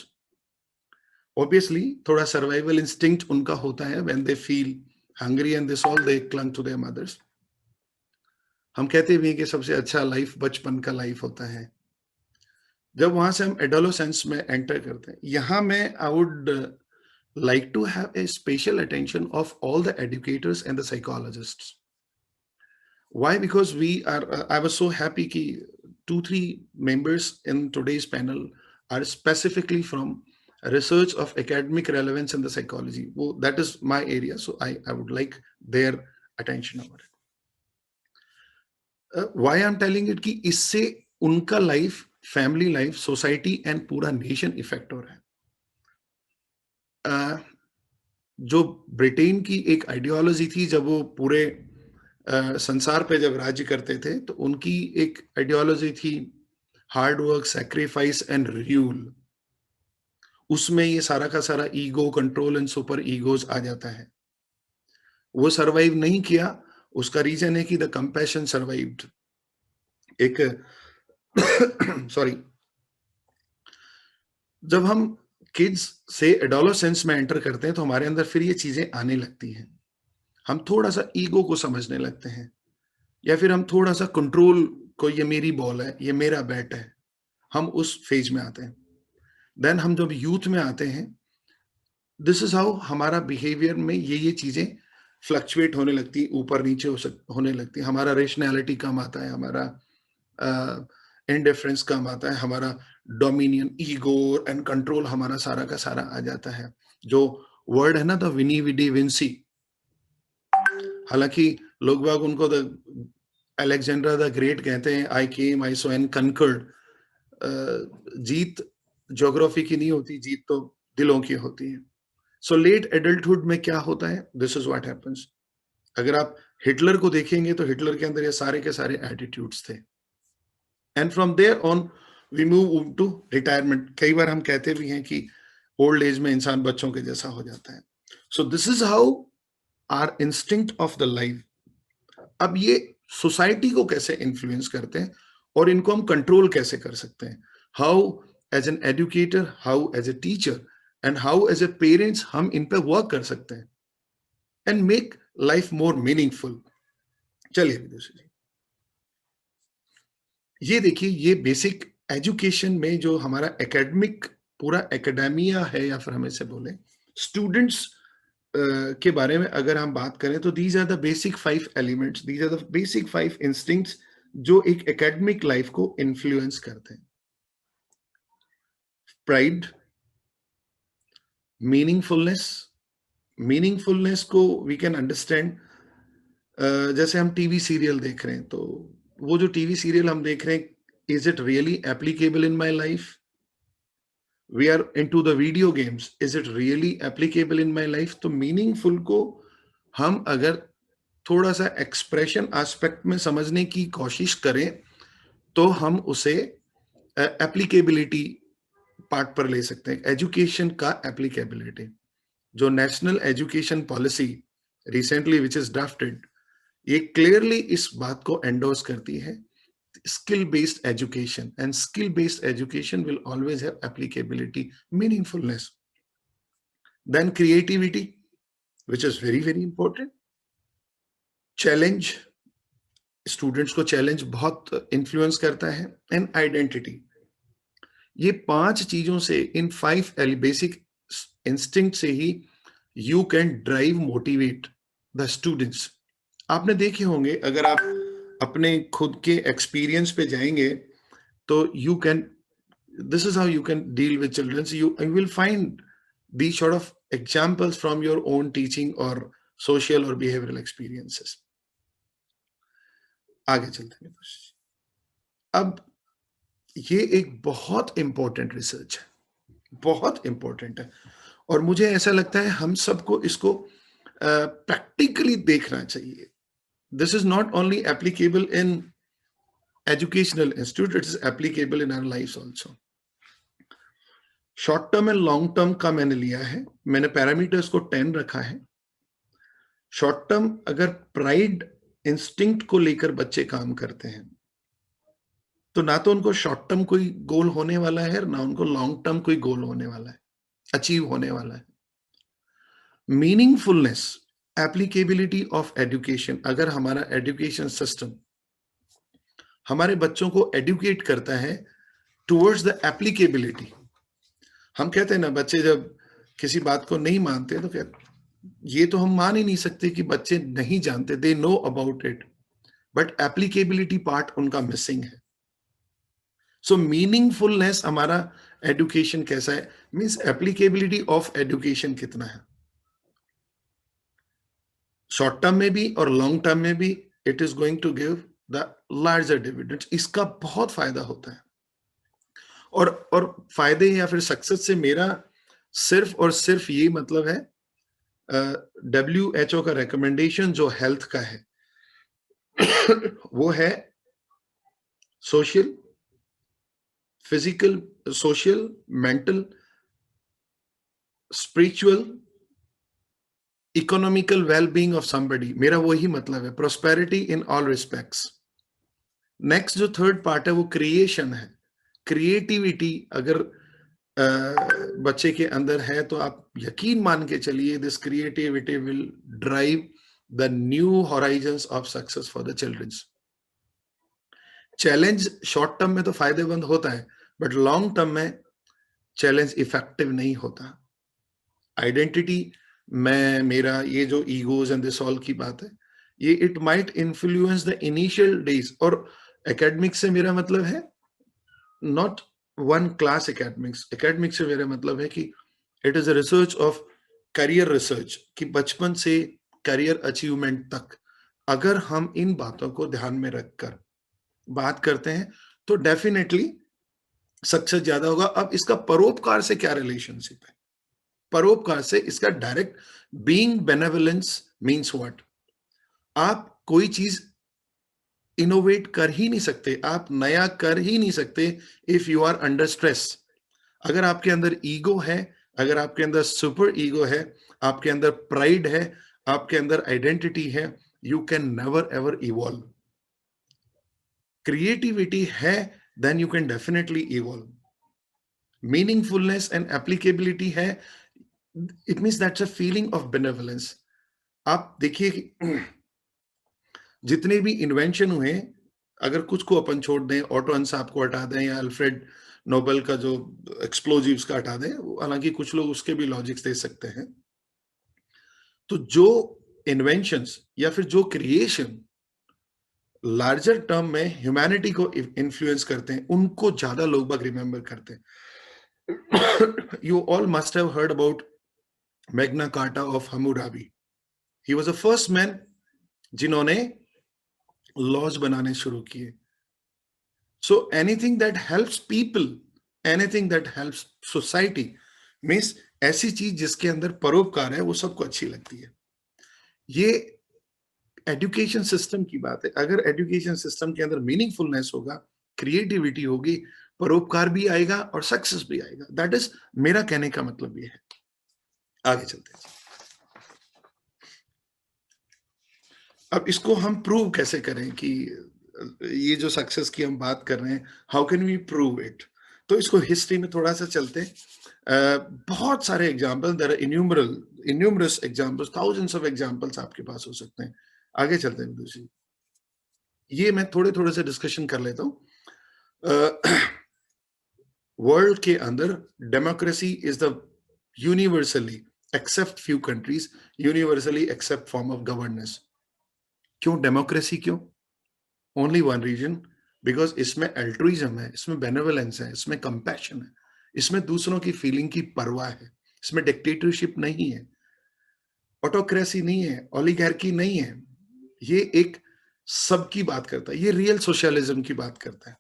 S4: Obviously, थोड़ा survival instinct उनका होता है. When they feel hungry and this all, they clung to their mothers. हम कहते भी हैं कि सबसे अच्छा लाइफ बचपन का लाइफ होता है. जब वहां से हम एडोलेसेंस में एंटर करते हैं, यहाँ में I would like to have a special attention of all the educators and the psychologists. Why? Because we are, I was so happy ki 2-3 members in today's panel are specifically from research of academic relevance in the psychology. Well, that is my area, so I would like their attention over it. Why I'm telling it कि इससे उनका life, family life, society and पूरा nation effect हो रहा है। जो Britain की एक आइडियोलॉजी थी जब वो पूरे संसार पे जब राज्य करते थे, तो उनकी एक आइडियोलॉजी थी hard work, sacrifice and renewal. उसमें ये सारा का सारा ego, control and super egos आ जाता है। वो सरवाइव नहीं किया, उसका रीजन है कि द कंपैशन सर्वाइव्ड। एक सॉरी, जब हम किड्स से एडोलेसेंस में एंटर करते हैं तो हमारे अंदर फिर ये चीजें आने लगती हैं। हम थोड़ा सा ईगो को समझने लगते हैं, या फिर हम थोड़ा सा कंट्रोल को, ये मेरी बॉल है, ये मेरा बैट है, हम उस फेज में आते हैं। देन हम जब यूथ में आते हैं, दिस इज हाउ हमारा बिहेवियर में ये चीजें फ्लक्चुएट होने लगती, ऊपर नीचे होने लगती। हमारा रेशनैलिटी कम आता है, हमारा इंडिफरेंस कम आता है, हमारा डोमिनियन, ईगो एंड कंट्रोल हमारा सारा का सारा आ जाता है। जो वर्ड है ना, द विनी विडी विंसी, हालांकि लोग बाग उनको द अलेक्जेंडर द ग्रेट कहते हैं, I came, I saw and conquered. जीत ज्योग्राफी की नहीं होती, जीत तो दिलों की होती है। सो लेट एडल्टहुड में क्या होता है, दिस इज व्हाट हैपेंस। अगर आप हिटलर को देखेंगे तो हिटलर के अंदर ये सारे के सारे एटीट्यूड्स थे। And from there on we move to retirement. कई बार हम कहते भी हैं कि ओल्ड एज में इंसान बच्चों के जैसा हो जाता है। So this is how our instinct of the life. अब ये सोसाइटी को कैसे इन्फ्लुएंस करते हैं और इनको हम कंट्रोल कैसे कर सकते हैं, how as an educator, how as a teacher and how as a parents हम इन पे वर्क कर सकते हैं and make life more meaningful. चलिए दूसरी, ये देखिए, ये बेसिक एजुकेशन में जो हमारा एकेडमिक पूरा एकेडेमिया है, या फिर हम इसे बोले स्टूडेंट्स के बारे में अगर हम बात करें तो these are the basic 5 elements, these are the basic 5 instincts जो एक एकेडमिक लाइफ को इन्फ्लुएंस करते हैं। Pride, meaningfulness. मीनिंगफुलनेस को वी कैन अंडरस्टैंड, जैसे हम टीवी सीरियल देख रहे हैं, तो वो जो टीवी सीरियल हम देख रहे हैं, is it really applicable in my life? We are into the video games, is it really applicable in my life? तो मीनिंगफुल को हम अगर थोड़ा सा एक्सप्रेशन एस्पेक्ट में समझने की कोशिश करें तो हम उसे एप्लीकेबिलिटी पार्ट पर ले सकते हैं। एजुकेशन का एप्लीकेबिलिटी, जो national education policy recently which is drafted, ये क्लियरली इस बात को एंडोर्स करती है, skill based education, and skill based education will always have applicability, meaningfulness. Then creativity, which is very very important. Challenge, students को challenge बहुत influence करता है, and identity. ये 5 चीजों से, इन 5 basic instinct से ही you can drive, motivate the students. आपने देखे होंगे, अगर आप अपने खुद के एक्सपीरियंस पे जाएंगे तो you can, this is how you can deal with children. You will find the sort of examples from your own teaching और सोशल और बिहेवियरल एक्सपीरियंसेस। आगे चलते हैं। अब ये एक बहुत इंपॉर्टेंट रिसर्च है, बहुत इंपॉर्टेंट है, और मुझे ऐसा लगता है हम सबको इसको प्रैक्टिकली देखना चाहिए। This is not only applicable in educational institute, it is applicable in our lives also. Short term and long term का मैंने लिया है, मैंने पैरामीटर्स को 10 रखा है। शॉर्ट टर्म, अगर प्राइड इंस्टिंक्ट को लेकर बच्चे काम करते हैं तो ना तो उनको शॉर्ट टर्म कोई गोल होने वाला है, ना उनको लॉन्ग टर्म कोई गोल होने वाला है, अचीव होने वाला है। मीनिंगफुलनेस, एप्लीकेबिलिटी ऑफ एजुकेशन, अगर हमारा एजुकेशन सिस्टम हमारे बच्चों को एडुकेट करता है टुवर्ड्स द एप्लीकेबिलिटी। हम कहते हैं ना, बच्चे जब किसी बात को नहीं मानते तो कहते, ये तो हम मान ही नहीं सकते कि बच्चे नहीं जानते, they know about it, but applicability part उनका मिसिंग है। सो मीनिंगफुलनेस हमारा एजुकेशन कैसा है, मींस एप्लीकेबिलिटी ऑफ एजुकेशन कितना है, शॉर्ट टर्म में भी और लॉन्ग टर्म में भी it is going to give the larger dividends. इसका बहुत फायदा होता है। और फायदे या फिर सक्सेस से मेरा सिर्फ और सिर्फ ये मतलब है, WHO का रिकमेंडेशन जो हेल्थ का है वो है social, physical, social, mental, spiritual, economical wellbeing of somebody. मेरा वही मतलब है, prosperity in all respects. Next जो थर्ड पार्ट है वो क्रिएशन है, क्रिएटिविटी अगर बच्चे के अंदर है तो आप यकीन मान के चलिए this creativity will drive the new horizons of success for the childrens. Challenge short term में तो फायदेमंद होता है, बट लॉन्ग टर्म में चैलेंज इफेक्टिव नहीं होता। आइडेंटिटी में मेरा ये जो ईगोज एंड दिस ऑल की बात है, ये it might influence the initial days. और एकेडमिक्स से मेरा मतलब है not one class academics. Academics से मेरा मतलब है कि it is a research of career research, कि बचपन से करियर अचीवमेंट तक अगर हम इन बातों को ध्यान में रखकर बात करते हैं तो डेफिनेटली सक्सेस ज्यादा होगा। अब इसका परोपकार से क्या रिलेशनशिप है? परोपकार से इसका direct being benevolence means what? आप कोई चीज इनोवेट कर ही नहीं सकते, आप नया कर ही नहीं सकते if you are under stress. अगर आपके अंदर ईगो है, अगर आपके अंदर सुपर ईगो है, आपके अंदर प्राइड है, आपके अंदर आइडेंटिटी है, you can never ever evolve. Creativity है then you can definitely evolve. Meaningfulness and applicability है, it means that's a feeling of benevolence. आप देखिए जितने भी इन्वेंशन हुए, अगर कुछ को अपन छोड़ दें, ऑटो साहब को हटा दें या अल्फ्रेड नोबेल का जो एक्सप्लोजिव्स का हटा दें, हालांकि कुछ लोग उसके भी लॉजिक्स दे सकते हैं, तो जो इन्वेंशंस या फिर जो क्रिएशन लार्जर टर्म में ह्यूमैनिटी को इन्फ्लुएंस करते हैं, उनको ज्यादा लोग बाग रिमेंबर करते हैं। You all must have heard about Magna carta of Hammurabi. He was the first man जिन्होंने लॉज बनाने शुरू किए। So anything that helps people, anything that helps society means ऐसी चीज जिसके अंदर परोपकार है, वो सबको अच्छी लगती है। ये एजुकेशन सिस्टम की बात है। अगर एजुकेशन सिस्टम के अंदर मीनिंगफुलनेस होगा, क्रिएटिविटी होगी, परोपकार भी आएगा और सक्सेस भी आएगा। दैट इज मेरा कहने का मतलब ये है। आगे चलते हैं। अब इसको हम प्रूव कैसे करें कि ये जो सक्सेस की हम बात कर रहे हैं, how can we prove it? तो इसको हिस्ट्री में थोड़ा सा चलते हैं। बहुत सारे example, there are numerous examples, thousands of examples आपके पास हो सकते हैं। आगे चलते हैं दूसरी, ये मैं थोड़े थोड़े से डिस्कशन कर लेता हूँ। वर्ल्ड के अंदर democracy is the universally accept few countries, universally accept form of governance. क्यों डेमोक्रेसी? क्यों? ओनली वन रीजन, बिकॉज इसमें अल्ट्रुइज्म है, इसमें बेनेवोलेंस है, इसमें कंपैशन है, इसमें दूसरों की फीलिंग की परवाह है, इसमें डिक्टेटरशिप नहीं है, ऑटोक्रेसी नहीं है, ओलिगार्की नहीं है। ये एक सबकी बात करता है, ये रियल सोशलिज्म की बात करता है।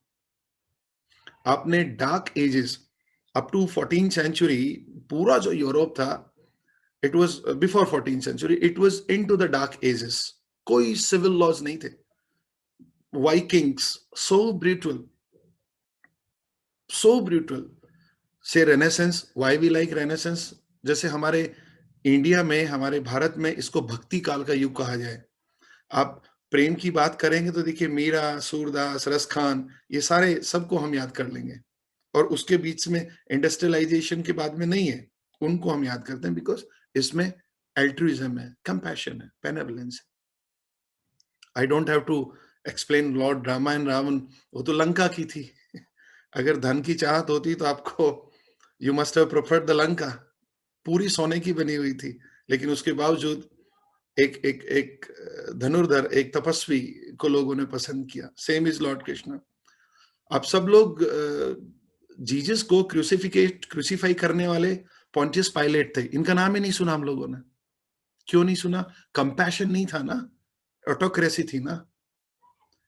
S4: आपने dark ages up to 14th century, पूरा जो यूरोप था, it was before 14th century, it was into the dark ages. कोई सिविल लॉज नहीं थे। वाइकिंग्स, सो ब्रूटल से Renaissance. Why we like Renaissance? जैसे हमारे इंडिया में, हमारे भारत में इसको भक्ति काल का युग कहा जाए। आप प्रेम की बात करेंगे तो देखिए मीरा, सूरदास, रसखान, ये सारे सबको हम याद कर लेंगे। और उसके बीच में इंडस्ट्रियलाइजेशन के बाद में नहीं है, उनको हम याद करते हैं, बिकॉज इसमें अल्ट्रुइज्म है, कंपैशन है, बेनेवोलेंस है। I don't have to explain Lord Rama and Ravan, वो तो लंका की थी। अगर धन की चाहत होती तो आपको, you must have preferred the Lanka, पूरी सोने की बनी हुई थी, लेकिन उसके बावजूद एक धनुर्धर, एक तपस्वी को लोगों ने पसंद किया. Same is Lord Krishna. आप सब लोग जीसस को क्रूसिफाई करने वाले पॉन्टियस पायलेट थे, इनका नाम ही नहीं सुना हम लोगों ने. क्यों नहीं सुना? कंपैशन नहीं था ना, ऑटोक्रेसी थी ना,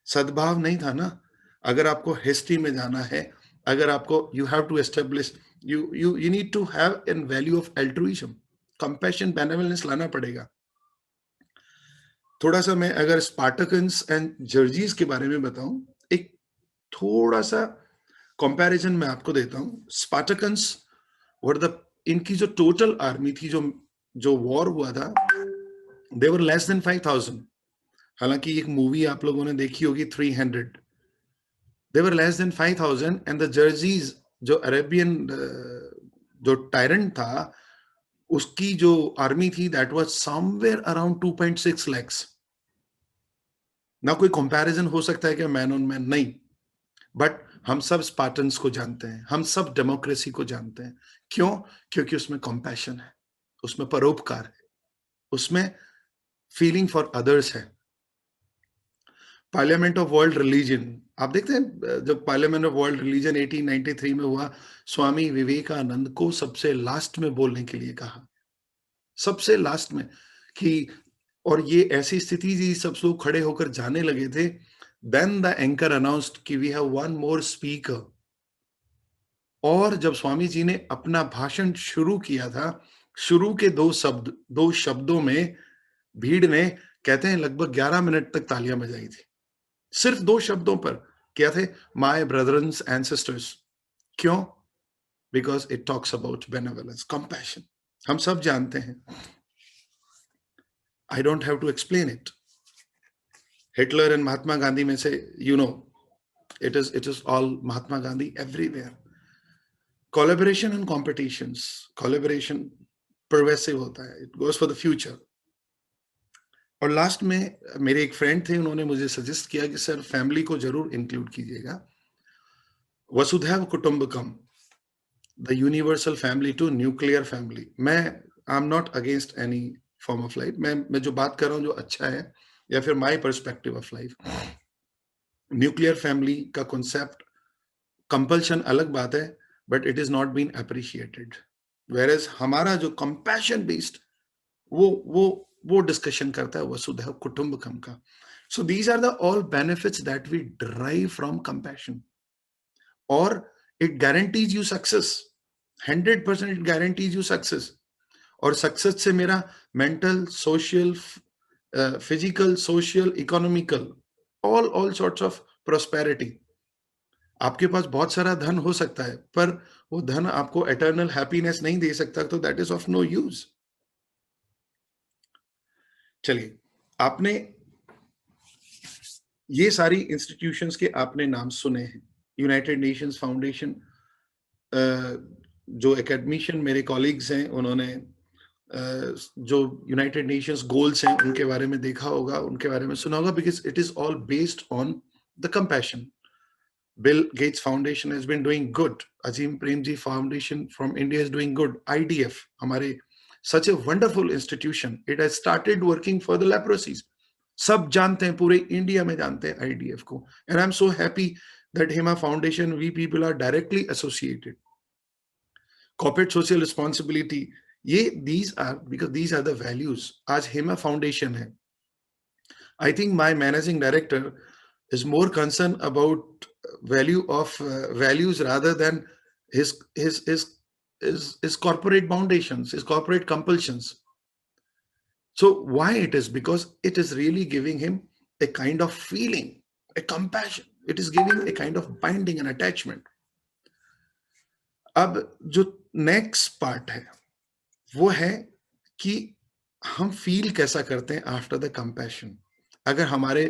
S4: सद्भाव नहीं था ना. अगर आपको हिस्ट्री में जाना है, अगर आपको you have to establish, you need to have a value of altruism, compassion, benevolence लाना पड़ेगा. थोड़ा सा मैं अगर स्पार्टकन्स एंड जर्जीज के बारे में बताऊं, एक थोड़ा सा कंपैरिजन मैं आपको देता हूं. स्पार्टकन्स वर द, इनकी जो टोटल आर्मी थी, जो वॉर हुआ था, दे वर लेस देन 5,000. हालांकि एक मूवी आप लोगों ने देखी होगी 300. They were less than 5,000 and the Xerxes, जो अरेबियन जो टायरेंट था, उसकी जो आर्मी थी, that was somewhere around 2.6 lakhs. ना कोई कंपैरिजन हो सकता है कि मैन ऑन मैन, नहीं. बट हम सब स्पार्टन्स को जानते हैं, हम सब डेमोक्रेसी को जानते हैं. क्यों? क्योंकि उसमें कंपैशन है, उसमें परोपकार है, उसमें फीलिंग फॉर अदर्स है. पार्लियामेंट ऑफ वर्ल्ड रिलीजन, आप देखते हैं जब पार्लियामेंट ऑफ वर्ल्ड रिलीजन 1893 में हुआ, स्वामी विवेकानंद को सबसे लास्ट में बोलने के लिए कहा, सबसे लास्ट में, कि और ये ऐसी स्थिति थी, सब लोग खड़े होकर जाने लगे थे. देन द एंकर अनाउंस्ड कि we have one more speaker. और जब स्वामी जी ने अपना भाषण शुरू किया था, शुरू के दो शब्दों में भीड़ ने, कहते हैं, लगभग 11 मिनट तक तालियां बजाई थी, सिर्फ 2 शब्दों पर. क्या थे? My brothers and sisters. क्यों? Because it talks about benevolence, compassion. हम सब जानते हैं, I don't have to explain it. Hitler and Mahatma Gandhi में से, you know, it is all Mahatma Gandhi everywhere. Collaboration and competitions, collaboration pervasive होता है, it goes for the future. और लास्ट में मेरे एक फ्रेंड थे, उन्होंने मुझे सजेस्ट किया कि सर फैमिली को जरूर इंक्लूड कीजिएगा. वसुधैव कुटुंबकम, the universal family to nuclear family. मैं I am not against any form of life. मैं जो बात कर रहा हूँ जो अच्छा है, या फिर my perspective of life. Nuclear family का कॉन्सेप्ट, कंपल्शन अलग बात है, but it is not been appreciated. Whereas हमारा जो कंपैशन बेस्ड, वो डिस्कशन करता है वसुधैव कुटुंबकम का. So these are the all benefits that we derive from compassion. और it guarantees you success, 100% it guarantees you success. और सक्सेस से मेरा mental, social, physical, social, economical, all sorts of prosperity. आपके पास बहुत सारा धन हो सकता है, पर वो धन आपको एटर्नल हैप्पीनेस नहीं दे सकता, तो that is of no use. चलिए, आपने ये सारी इंस्टीट्यूशंस के आपने नाम सुने हैं. यूनाइटेड नेशंस फाउंडेशन, जो एकेडमिशियन मेरे कॉलीग्स हैं, उन्होंने जो यूनाइटेड नेशंस गोल्स हैं उनके बारे में देखा होगा, उनके बारे में सुना होगा, because it is all based on the compassion. Bill Gates foundation has been doing good. Azim Premji foundation from India is doing good. IDF, हमारे such a wonderful institution, it has started working for the leprosies. सब जानते हैं, पूरे India में जानते हैं IDF को. And I'm so happy that Hema Foundation, we people are directly associated. Corporate social responsibility, these are, because these are the values. आज Hema Foundation है. I think my managing director is more concerned about value of values rather than his corporate foundations, his corporate compulsions. So why it is? Because it is really giving him a kind of feeling, a compassion. It is giving a kind of binding and attachment. अब जो next part है, वो है कि हम feel कैसा करते हैं आफ्टर द कंपैशन. अगर हमारे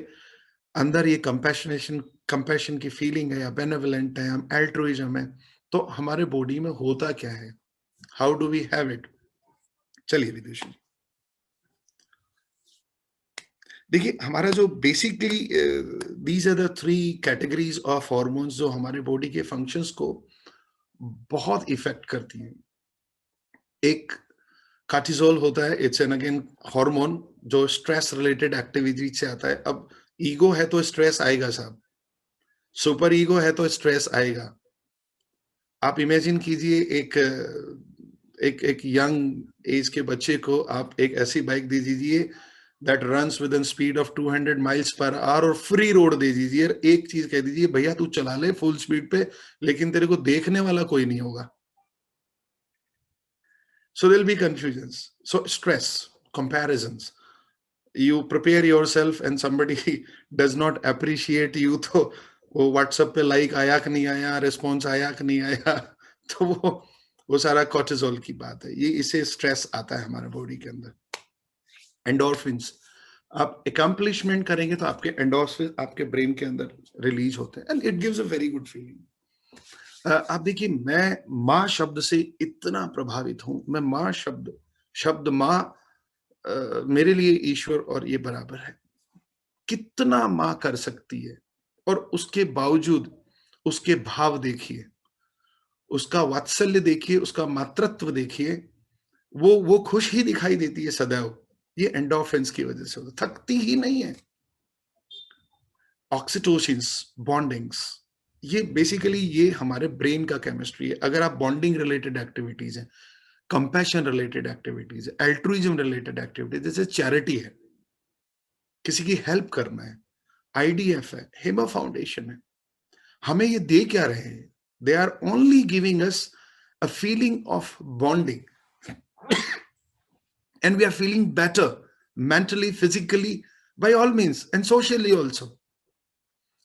S4: अंदर ये कंपैशन की फीलिंग है, या बेनेवलेंट है, हम एल्ट्रुइज्म है, तो हमारे बॉडी में होता क्या है? How do we have it? चलिए विदुषी जी, देखिए, हमारा जो basically these are the 3 categories of hormones जो हमारे बॉडी के फंक्शंस को बहुत इफेक्ट करती हैं. एक कार्टिसोल होता है, इट्स एन अगेन हार्मोन जो स्ट्रेस रिलेटेड एक्टिविटी से आता है। अब ईगो है तो स्ट्रेस आएगा साहब, सुपर ईगो है तो स्ट्रेस आएगा। आप इमेजिन कीजिए एक यंग एज के बच्चे को आप एक ऐसी बाइक दे दीजिए that runs with in speed of 200 miles per hour और फ्री रोड दे दीजिए, एक चीज कह दीजिए भैया तू चला ले फुल स्पीड पे, लेकिन तेरे को देखने वाला कोई नहीं होगा। So there'll be confusions. So stress, comparisons. You prepare yourself and somebody does not appreciate you, तो वो WhatsApp पे लाइक आया कि नहीं आया, रिस्पॉन्स आया कि नहीं आया, तो वो सारा कॉर्टिसोल की बात है। ये इसे स्ट्रेस आता है हमारे बॉडी के अंदर। एंडोर्फिन्स, आप अकम्पलिशमेंट करेंगे तो आपके एंडोर्फिन आपके ब्रेन के अंदर रिलीज होते हैं and it gives a very good feeling. आप देखिए, मैं माँ शब्द से इतना प्रभावित हूं। मैं माँ शब्द माँ मेरे लिए ईश्वर और ये बराबर है। कितना माँ कर सकती है, और उसके बावजूद उसके भाव देखिए, उसका वात्सल्य देखिए, उसका मातृत्व देखिए, वो खुश ही दिखाई देती है सदैव। ये एंडोर्फिन्स की वजह से होता, थकती ही नहीं है। ऑक्सीटोसिन्स, बॉन्डिंग्स, ये बेसिकली ये हमारे ब्रेन का केमिस्ट्री है। अगर आप बॉन्डिंग रिलेटेड एक्टिविटीज है, कंपैशन रिलेटेड एक्टिविटीज है, एल्ट्रुइज्म रिलेटेड एक्टिविटीज, जैसे चैरिटी है, किसी की हेल्प करना है, आईडीएफ है, हेमा फाउंडेशन है, हमें ये दे क्या रहे हैं? They are only giving us a feeling of bonding and we are feeling better mentally, physically, by all means and socially also.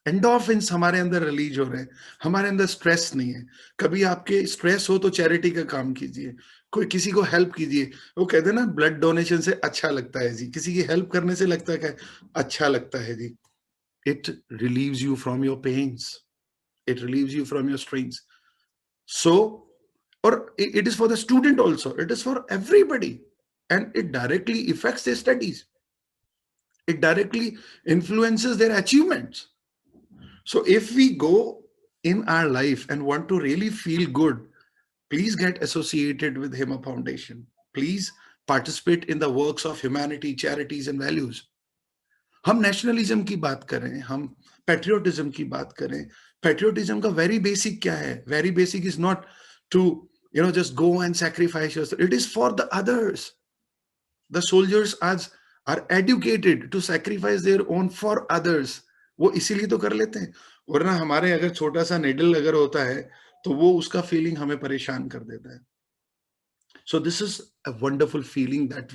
S4: Endorphins हमारे अंदर रिलीज हो रहे हैं, हमारे अंदर स्ट्रेस नहीं है। कभी आपके स्ट्रेस हो तो चैरिटी का काम कीजिए, कोई किसी को हेल्प कीजिए। वो कहते हैं ना, ब्लड डोनेशन से अच्छा लगता है जी, किसी की हेल्प करने से लगता है अच्छा लगता है जी। It relieves you from your pains, it relieves you from your strains. So, और it is for the student also, it is for everybody, and it directly affects their studies, it directly influences their achievements. So if we go in our life and want to really feel good, please get associated with Hema Foundation. Please participate in the works of humanity, charities and values. हम nationalism की बात करें, हम patriotism की बात करें। Patriotism का very basic क्या है? Very basic is not to just go and sacrifice yourself. It is for the others. The soldiers are educated to sacrifice their own for others. वो इसीलिए तो कर लेते हैं, वरना हमारे अगर छोटा सा निडल अगर होता है तो वो उसका फीलिंग हमें परेशान कर देता है। So this is a wonderful feeling that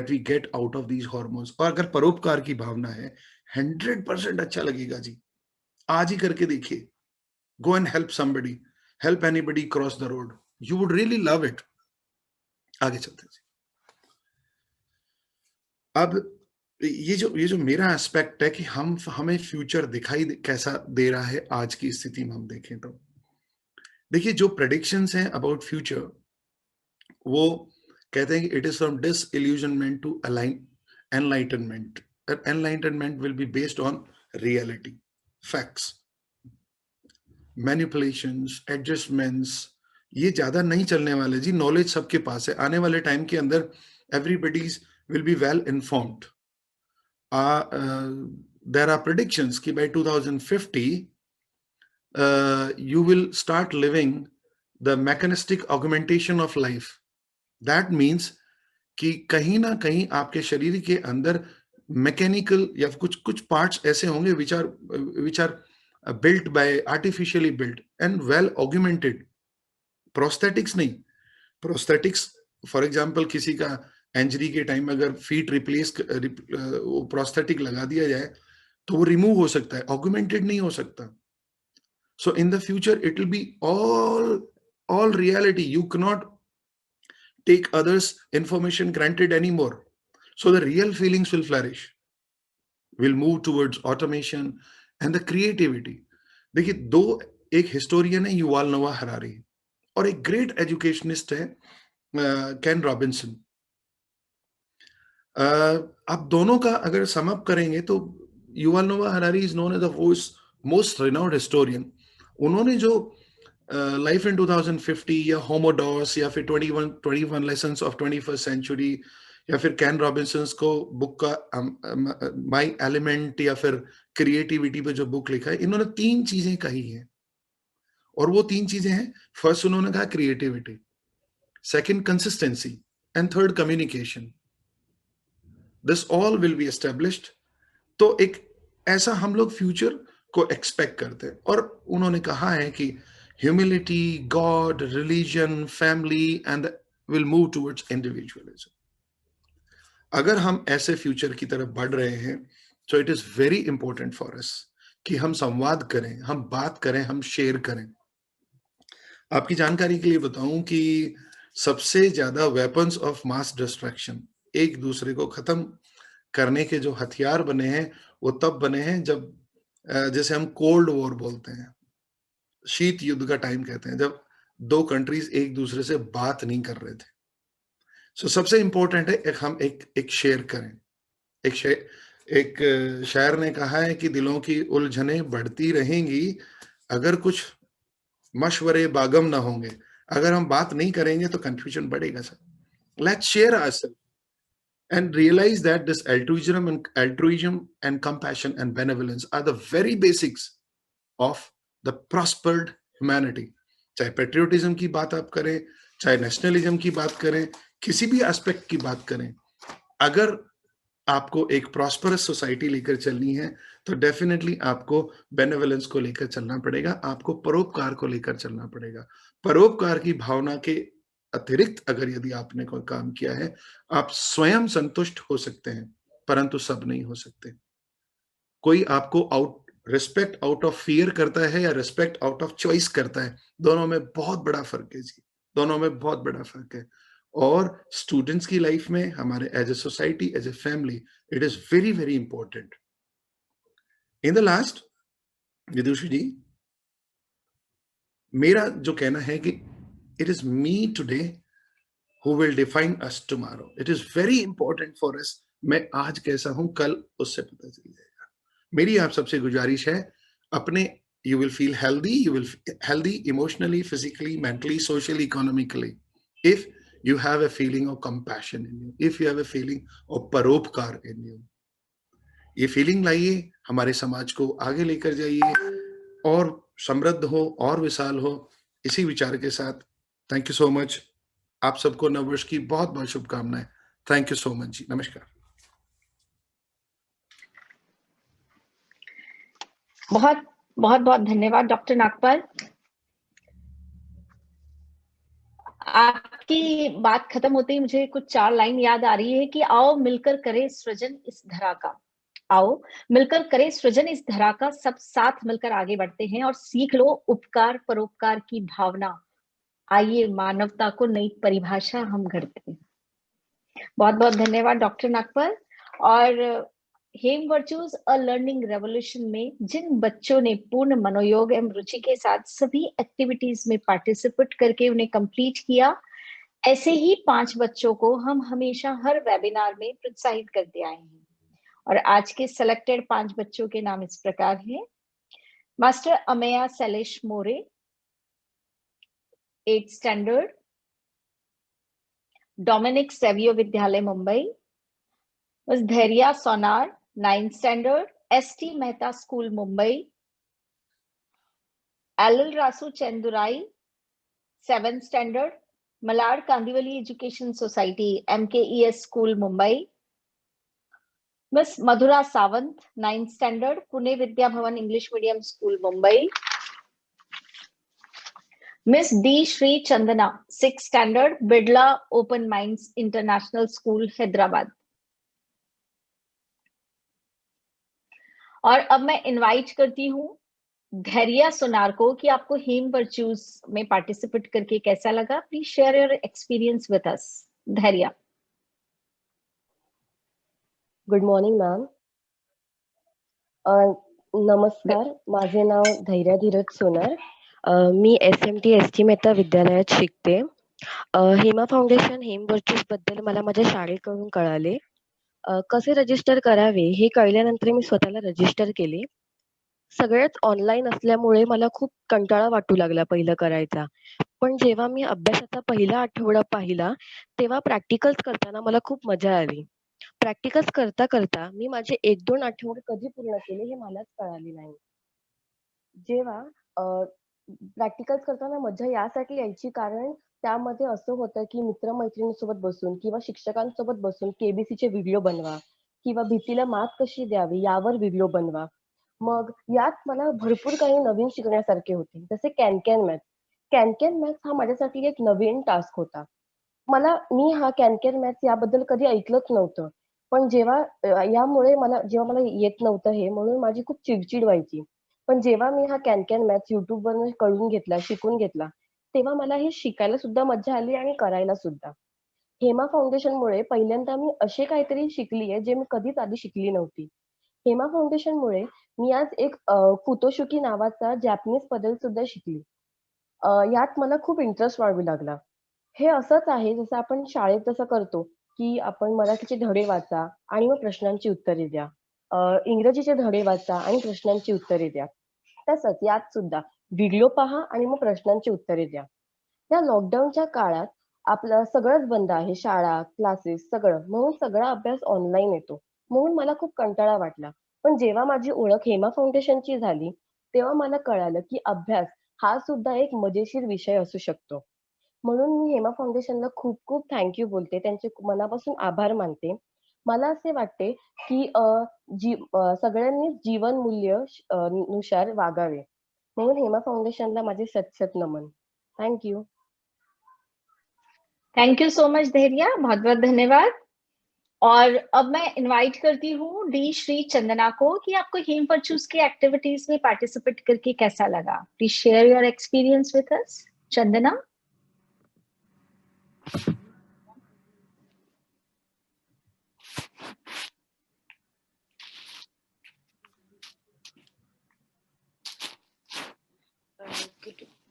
S4: we get out of these hormones. और अगर परोपकार की भावना है, 100% अच्छा लगेगा जी। आज ही करके देखिए, go and help somebody, help anybody cross the road, you would really love it. आगे चलते हैं। अब ये जो मेरा एस्पेक्ट है कि हमें फ्यूचर दिखाई कैसा दे रहा है आज की स्थिति में हम देखें तो देखिए, जो प्रेडिक्शंस हैं अबाउट फ्यूचर, वो कहते हैं कि it is from disillusionment to enlightenment. Enlightenment will be based on reality, facts, manipulations, adjustments, ये ज्यादा नहीं चलने वाले जी। नॉलेज सबके पास है। आने वाले टाइम के अंदर everybody's will be well informed. There are predictions कि by 2050 you will start living the mechanistic augmentation of life. That means कि कहीं ना कहीं आपके शरीर के अंदर मैकेनिकल या कुछ पार्ट्स ऐसे होंगे which are built by artificially built and well augmented. Prosthetics नहीं, prosthetics for example किसी का इंजरी के टाइम अगर फीट रिप्लेस प्रोस्थेटिक लगा दिया जाए तो वो रिमूव हो सकता है, ऑगमेंटेड नहीं हो सकता। So in the future it will be all reality. You can not take others information granted anymore. So the real feelings will flourish, will move towards automation and the creativity. देखिए, एक historian है Yuval Noah Harari और एक great educationist है केन Robinson. आप दोनों का अगर सम अप करेंगे तो Yuval Noah Harari is known as the most renowned historian. उन्होंने जो लाइफ इन 2050 या होमोडॉस या फिर 21 लेसन्स ऑफ 21st सेंचुरी या फिर कैन रॉबिन्सन्स को बुक का माय एलिमेंट या फिर क्रिएटिविटी पे जो बुक लिखा है, इन्होंने 3 चीजें कही हैं और वो 3 चीजें हैं, फर्स्ट उन्होंने कहा creativity, second consistency and third communication. This all will be established. तो एक ऐसा हम लोग फ्यूचर को एक्सपेक्ट करते हैं। और उन्होंने कहा है कि humility, God, religion, family and will move towards individualism. अगर हम ऐसे फ्यूचर की तरफ बढ़ रहे हैं तो it is very important for us कि हम संवाद करें, हम बात करें, हम शेयर करें। आपकी जानकारी के लिए बताऊं कि सबसे ज्यादा वेपन्स ऑफ मास डिस्ट्रक्शन, एक दूसरे को खत्म करने के जो हथियार बने हैं वो तब बने हैं जब जैसे हम कोल्ड वॉर बोलते हैं, शीत युद्ध का टाइम कहते हैं, जब 2 कंट्रीज एक दूसरे से बात नहीं कर रहे थे। सो सबसे इंपॉर्टेंट है हम एक शेयर करें। एक शायर ने कहा है कि दिलों की उलझनें बढ़ती रहेंगी अगर कुछ मशवरे बागम ना होंगे। अगर हम बात नहीं करेंगे तो कंफ्यूजन बढ़ेगा sir. Let's share ourself and realize that this altruism and compassion and benevolence are the very basics of the prospered humanity. चाहे पेट्रियोटिज्म की बात आप करें, चाहे नेशनलिज्म की बात करें, किसी भी एस्पेक्ट की बात करें, अगर आपको एक प्रॉस्परस सोसाइटी लेकर चलनी है तो डेफिनेटली आपको बेनेवलेंस को लेकर चलना पड़ेगा, आपको परोपकार को लेकर चलना पड़ेगा। परोपकार की भावना के अतिरिक्त अगर यदि आपने कोई काम किया है, आप स्वयं संतुष्ट हो सकते हैं, परंतु सब नहीं हो सकते। कोई आपको रिस्पेक्ट आउट ऑफ फियर करता है या रिस्पेक्ट आउट ऑफ चॉइस करता है, दोनों में बहुत बड़ा फर्क है जी, दोनों में बहुत बड़ा फर्क है। और स्टूडेंट्स की लाइफ में हमारे as a society, as a family, it is very very important. In the last, Vidushi ji, मेरा जो कहना है कि it is me today who will define us tomorrow. It is very important for us. मैं आज कैसा हूं कल उससे पता चल जाएगा। मेरी आप सबसे गुजारिश है, अपने you will feel healthy emotionally, physically, mentally, socially, economically if you have a feeling of compassion in you, if you have a feeling of परोपकार in you. ये फीलिंग लाइए, हमारे समाज को आगे लेकर जाइए और समृद्ध हो और विशाल हो। इसी विचार के साथ थैंक यू सो मच। आप सबको नववर्ष की बहुत बहुत शुभकामनाएं। थैंक यू सो मच जी, नमस्कार।
S1: बहुत बहुत बहुत धन्यवाद डॉक्टर नागपाल। आपकी बात खत्म होते ही मुझे कुछ 4 लाइन याद आ रही है कि आओ मिलकर करें सृजन इस धरा का, आओ मिलकर करें सृजन इस धरा का, सब साथ मिलकर आगे बढ़ते हैं और सीख लो उपकार परोपकार की भावना, आइए मानवता को नई परिभाषा हम गढ़ते हैं। बहुत बहुत धन्यवाद डॉक्टर नागपाल। और हेम वर्चूज अ लर्निंग रेवोल्यूशन में जिन बच्चों ने पूर्ण मनोयोग एवं रुचि के साथ सभी एक्टिविटीज में पार्टिसिपेट करके उन्हें कंप्लीट किया, ऐसे ही 5 बच्चों को हम हमेशा हर वेबिनार में प्रोत्साहित करते आए हैं। और आज के सिलेक्टेड 5 बच्चों के नाम इस प्रकार हैं। Master Ameya Shailesh More 8th standard, Dominic Savio Vidyalaya Mumbai, miss Dhairya Sonar 9th standard, ST Mehta school Mumbai, L Rasu Chandurai 7th standard, Malad Kandivali education society MKES school Mumbai, miss Madhura Sawant 9th standard, Pune Vidya Bhavan English medium school Mumbai, miss D Shri Chandana 6th standard, Birla open minds international school Hyderabad. और अब मैं invite करती हूँ धैर्या सोनार को कि आपको Hem virtues में participate करके कैसा लगा। Please share your experience with us. Dhairya.
S2: Good morning ma'am. नमस्कार, माझे नाव धैर्या धीरज सोनार। मी SMT ST मेहता विद्यालयात शिकते। हेमा फाउंडेशन हेम वर्चूज बद्दल मला माझ्या शाळेकडून कळाले। कसे रजिस्टर करावे हे कळल्यानंतर मी स्वतःला रजिस्टर केले। सगळेच ऑनलाईन असल्यामुळे मला खूप कंटाळा वाटू लागला पहिलं करायचा. पण जेव्हा मी अभ्यासाचा पहिला आठवडा पाहिला, तेव्हा प्रॅक्टिकल्स करताना मला खूप मजा आली. प्रॅक्टिकल्स करता करता मी माझे 1-2 आठवडे कधी पूर्ण केले हे मलाच कळाले नाही. जेव्हा प्रॅक्टिकल्स करताना मजा यासाठी यायची कारण त्यामध्ये असं होतं की मित्र-मैत्रिणींसोबत बसून किंवा शिक्षकांसोबत बसून केबीसीचे व्हिडिओ बनवा किंवा भीतीला मात कशी द्यावी यावर व्हिडिओ बनवा. मग यात मला भरपूर काही नवीन शिकण्यासारखे होते. जसे कॅन-कॅन मॅथ्स. कॅन-कॅन मॅथ्स हा माझ्यासाठी एक नवीन टास्क होता. मी हा कॅन-कॅन मॅथ्स याबद्दल कधी ऐकलंच नव्हतं. पण जेव्हा मला येत नव्हतं हे म्हणून माझी खूप चिडचिड व्हायची. पण जेव्हा मी हा कॅन-कॅन मॅथ्स YouTubeवरून कळून घेतला, शिकून घेतला, तेव्हा मला हे शिकायला सुद्धा मज्जा आली आणि करायला सुद्धा. हेमा फाउंडेशनमुळे पहिल्यांदा मी असे काहीतरी शिकलीये जे मी कधीच आधी शिकली नव्हती. हेमा फाउंडेशनमुळे मी आज एक फुतोशुकी नावाचा जॅपनीज पझल सुद्धा शिकली. यात मला खूप इंटरेस्ट वाढू लागला. हे असंच आहे जसं आपण शाळेत जसं करतो, की आपण मराठीचे धडे वाचा आणि मग प्रश्नांची उत्तरे द्या. इंग्रजीचे धडे वाचा आणि प्रश्नांची उत्तरे द्या. तसंच यात सुद्धा व्हिडिओ पहा आणि मग प्रश्नांची उत्तरे द्या. या लॉकडाऊनच्या काळात आपलं सगळंच बंद आहे. शाळा, क्लासेस सगळं. म्हणून सगळा अभ्यास ऑनलाईन येतो. म्हणून मला खूप कंटाळा वाटला. पण जेव्हा माझी ओळख हेमा फाउंडेशनची झाली, तेव्हा मला कळालं की अभ्यास हा सुद्धा एक मजेशीर विषय असू शकतो. म्हणून मी हेमा फाउंडेशनला खूप खूप थँक यू बोलते. त्यांचे मनापासून आभार मानते. मला असे वाटते की सगळ्यांनी जीवनमूल्य नुसार वागावे. म्हणून हेमा फाउंडेशनला माझे सत नमन. Thank you.
S1: Thank you so much Dhairya, बहुत बहुत धन्यवाद। और अब मैं इनवाइट करती हूँ डी श्री चंदना को कि आपको हेम वर्चूज की एक्टिविटीज में पार्टिसिपेट करके कैसा लगा। Please share your experience with us. Chandana.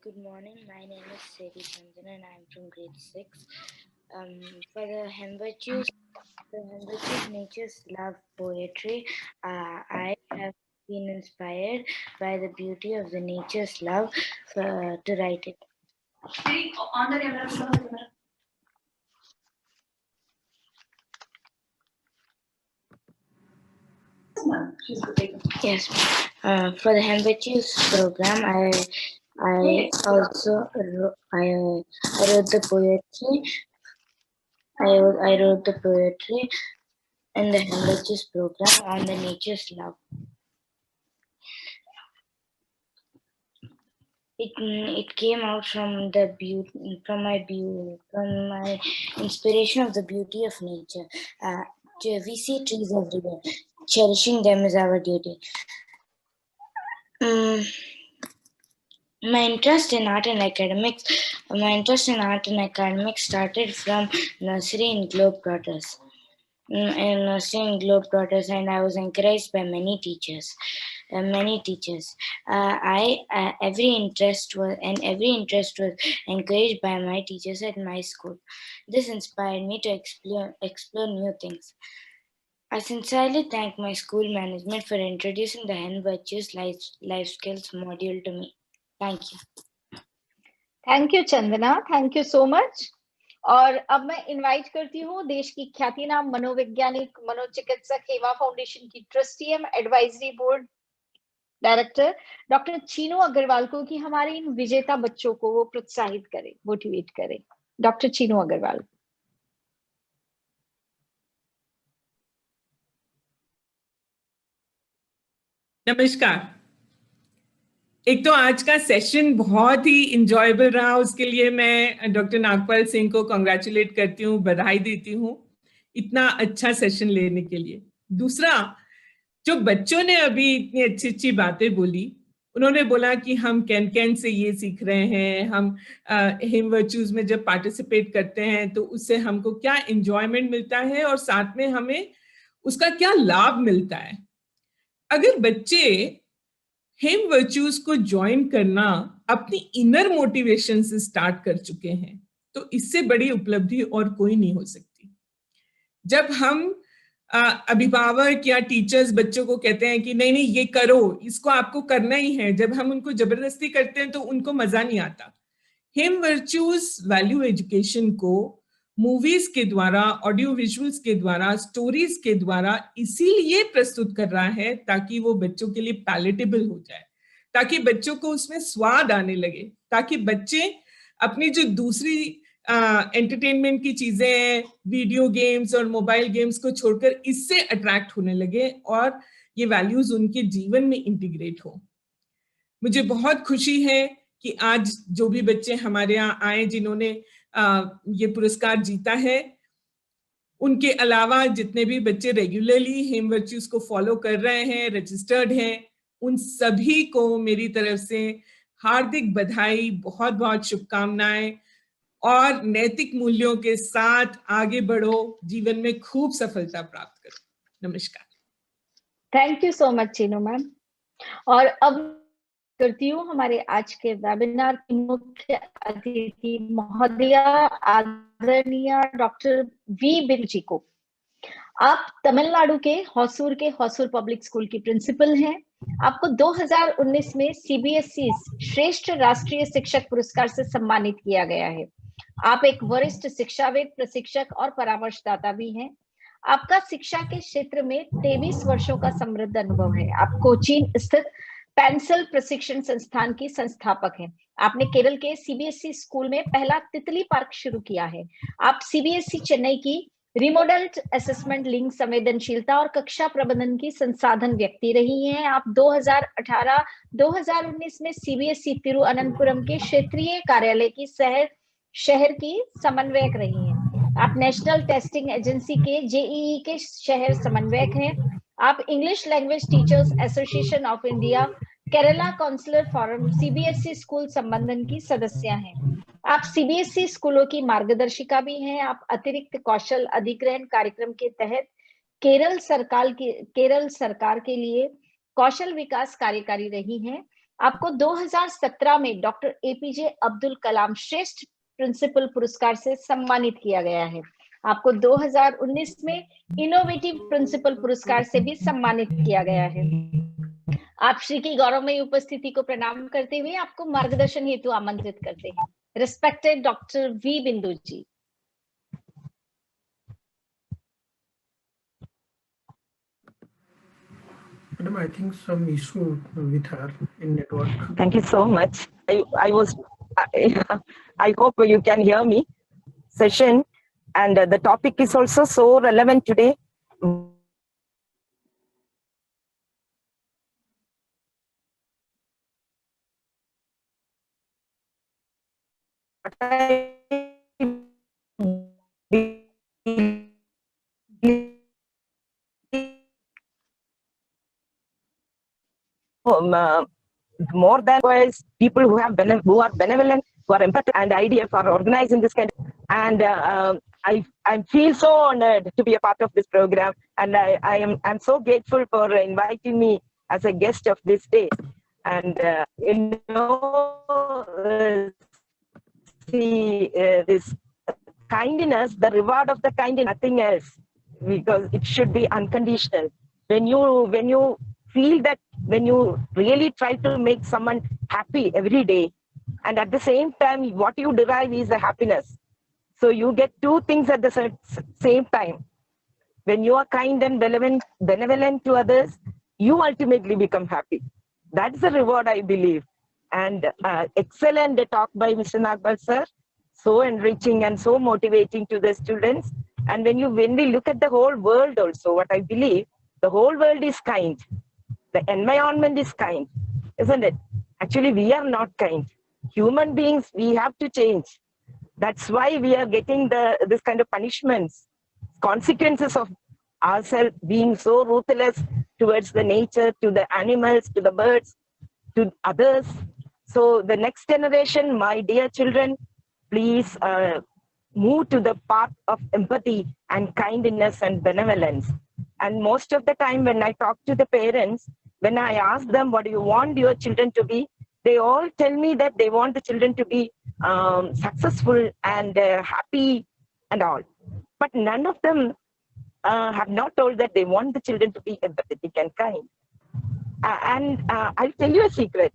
S3: Good morning. My name is Seri Chandana and I'm from grade 6. For the Hem Virtues Nature's Love poetry, I have been inspired by the beauty of the nature's love to write it. On the camera. Yes. For the Hem Virtues program, I also wrote the poetry. I wrote the poetry in the Hem Virtues program on the nature's love. It came out from the beauty, from my inspiration of the beauty of nature. We see trees everywhere. Cherishing them is our duty. My interest in art and academics started from nursery in Globetrotters. And I was encouraged by many teachers. Every interest was encouraged by my teachers at my school. This inspired me to explore new things. I sincerely thank my school management for introducing the Hen Virtues life skills module to me. Thank you.
S1: Thank you Chandana, thank you so much. और अब मैं invite करती हूँ देश की ख्यातिनाम मनोवैज्ञानिक मनोचिकित्सक हेमा फाउंडेशन की ट्रस्टी एवं advisory board director doctor Chinu Agarwal को कि हमारे इन विजेता बच्चों को वो प्रोत्साहित करे, मोटिवेट करे। डॉक्टर चीनू अग्रवाल।
S5: नमस्कार। एक तो आज का सेशन बहुत ही इंजॉयबल रहा, उसके लिए मैं डॉक्टर नागपाल सिंह को कांग्रेचुलेट करती हूँ, बधाई देती हूँ इतना अच्छा सेशन लेने के लिए। दूसरा, जो बच्चों ने अभी इतनी अच्छी अच्छी बातें बोली, उन्होंने बोला कि हम कैन से ये सीख रहे हैं, हम हेम वर्चूज में जब पार्टिसिपेट करते हैं तो उससे हमको क्या एंजॉयमेंट मिलता है और साथ में हमें उसका क्या लाभ मिलता है। अगर बच्चे हेम वर्चूज को ज्वाइन करना अपनी इनर मोटिवेशन से स्टार्ट कर चुके हैं तो इससे बड़ी उपलब्धि और कोई नहीं हो सकती। जब हम अभिभावक या टीचर्स बच्चों को कहते हैं कि नहीं नहीं ये करो, इसको आपको करना ही है, जब हम उनको जबरदस्ती करते हैं तो उनको मजा नहीं आता। हिम वर्च्यूज वैल्यू एजुकेशन को मूवीज के द्वारा, ऑडियो विजुअल्स के द्वारा, स्टोरीज के द्वारा इसीलिए प्रस्तुत कर रहा है ताकि वो बच्चों के लिए पैलेटेबल हो जाए, ताकि बच्चों को उसमें स्वाद आने लगे, ताकि बच्चे अपनी जो दूसरी एंटरटेनमेंट की चीजें हैं, वीडियो गेम्स और मोबाइल गेम्स को छोड़कर इससे अट्रैक्ट होने लगे और ये वैल्यूज उनके जीवन में इंटीग्रेट हो। मुझे बहुत खुशी है कि आज जो भी बच्चे हमारे यहाँ आए जिन्होंने ये पुरस्कार जीता है, उनके अलावा जितने भी बच्चे रेगुलरली हिम वर्च्यूज को फॉलो कर रहे हैं, रजिस्टर्ड हैं, उन सभी को मेरी तरफ से हार्दिक बधाई, बहुत बहुत शुभकामनाएं और नैतिक मूल्यों के साथ आगे बढ़ो, जीवन में खूब सफलता प्राप्त करो। नमस्कार।
S1: Thank you so much Chinu ma'am. और अब करती हूँ हमारे आज के वेबिनार की मुख्य अतिथि महोदया आदरणीय डॉक्टर वी बिंदु जी को। आप तमिलनाडु के होसूर पब्लिक स्कूल की प्रिंसिपल हैं। आपको 2019 में सीबीएसई श्रेष्ठ राष्ट्रीय शिक्षक पुरस्कार से सम्मानित किया गया है। आप एक वरिष्ठ शिक्षाविद, प्रशिक्षक और परामर्शदाता भी हैं। आपका शिक्षा के क्षेत्र में 23 वर्षों का समृद्ध अनुभव है। आप कोचीन स्थित पेंसिल प्रशिक्षण संस्थान की संस्थापक हैं। आपने केरल के सीबीएसई स्कूल में पहला तितली पार्क शुरू किया है। आप सीबीएसई चेन्नई की रिमोडल्ड असेसमेंट, लिंग संवेदनशीलता और कक्षा प्रबंधन की संसाधन व्यक्ति रही हैं। आप 2018-2019 में सीबीएसई तिरुअनंतपुरम के क्षेत्रीय कार्यालय की शहर की समन्वयक रही हैं। आप नेशनल टेस्टिंग एजेंसी के जेईई के शहर समन्वयक हैं। आप English language teachers association of India, Kerala counsellor forum, CBSE school संबंधन की सदस्य हैं। आप सीबीएसई स्कूलों की मार्गदर्शिका भी हैं। आप अतिरिक्त कौशल अधिग्रहण कार्यक्रम के तहत केरल सरकार के लिए कौशल विकास कार्यकारी रही हैं। आपको 2017 में डॉक्टर एपीजे अब्दुल कलाम श्रेष्ठ प्रिंसिपल पुरस्कार से सम्मानित किया गया है। आपको 2019 में इनोवेटिव प्रिंसिपल पुरस्कार से भी सम्मानित किया गया है। आप श्री की गौरवमयी उपस्थिति को प्रणाम करते हुए आपको मार्गदर्शन हेतु आमंत्रित करते हैं। रिस्पेक्टेड डॉक्टर वी बिंदु जी।
S6: Madam, I think some issue with her in network.
S7: Thank you so much. I hope you can hear me. Session, and the topic is also so relevant today. More than people who are benevolent, who are empathetic, and IDF are organizing this kind of, and I feel so honored to be a part of this program, and I'm so grateful for inviting me as a guest of this day. And this kindness, the reward of the kind is nothing else, because it should be unconditional. When you feel that, when you really try to make someone happy every day, and at the same time what you derive is the happiness. So you get two things at the same time. When you are kind and benevolent to others, you ultimately become happy. That's the reward, I believe. And excellent talk by Mr. Nagpal sir, so enriching and so motivating to the students. And when we look at the whole world also, what I believe, the whole world is kind. The environment is kind, isn't it? Actually, we are not kind. Human beings, we have to change. That's why we are getting this kind of punishments, consequences of ourselves being so ruthless towards the nature, to the animals, to the birds, to others. So the next generation, my dear children, please move to the path of empathy and kindness and benevolence. And most of the time when I talk to the parents, when I ask them, what do you want your children to be? They all tell me that they want the children to be successful and happy and all. But none of them have not told that they want the children to be empathetic and kind. I'll tell you a secret.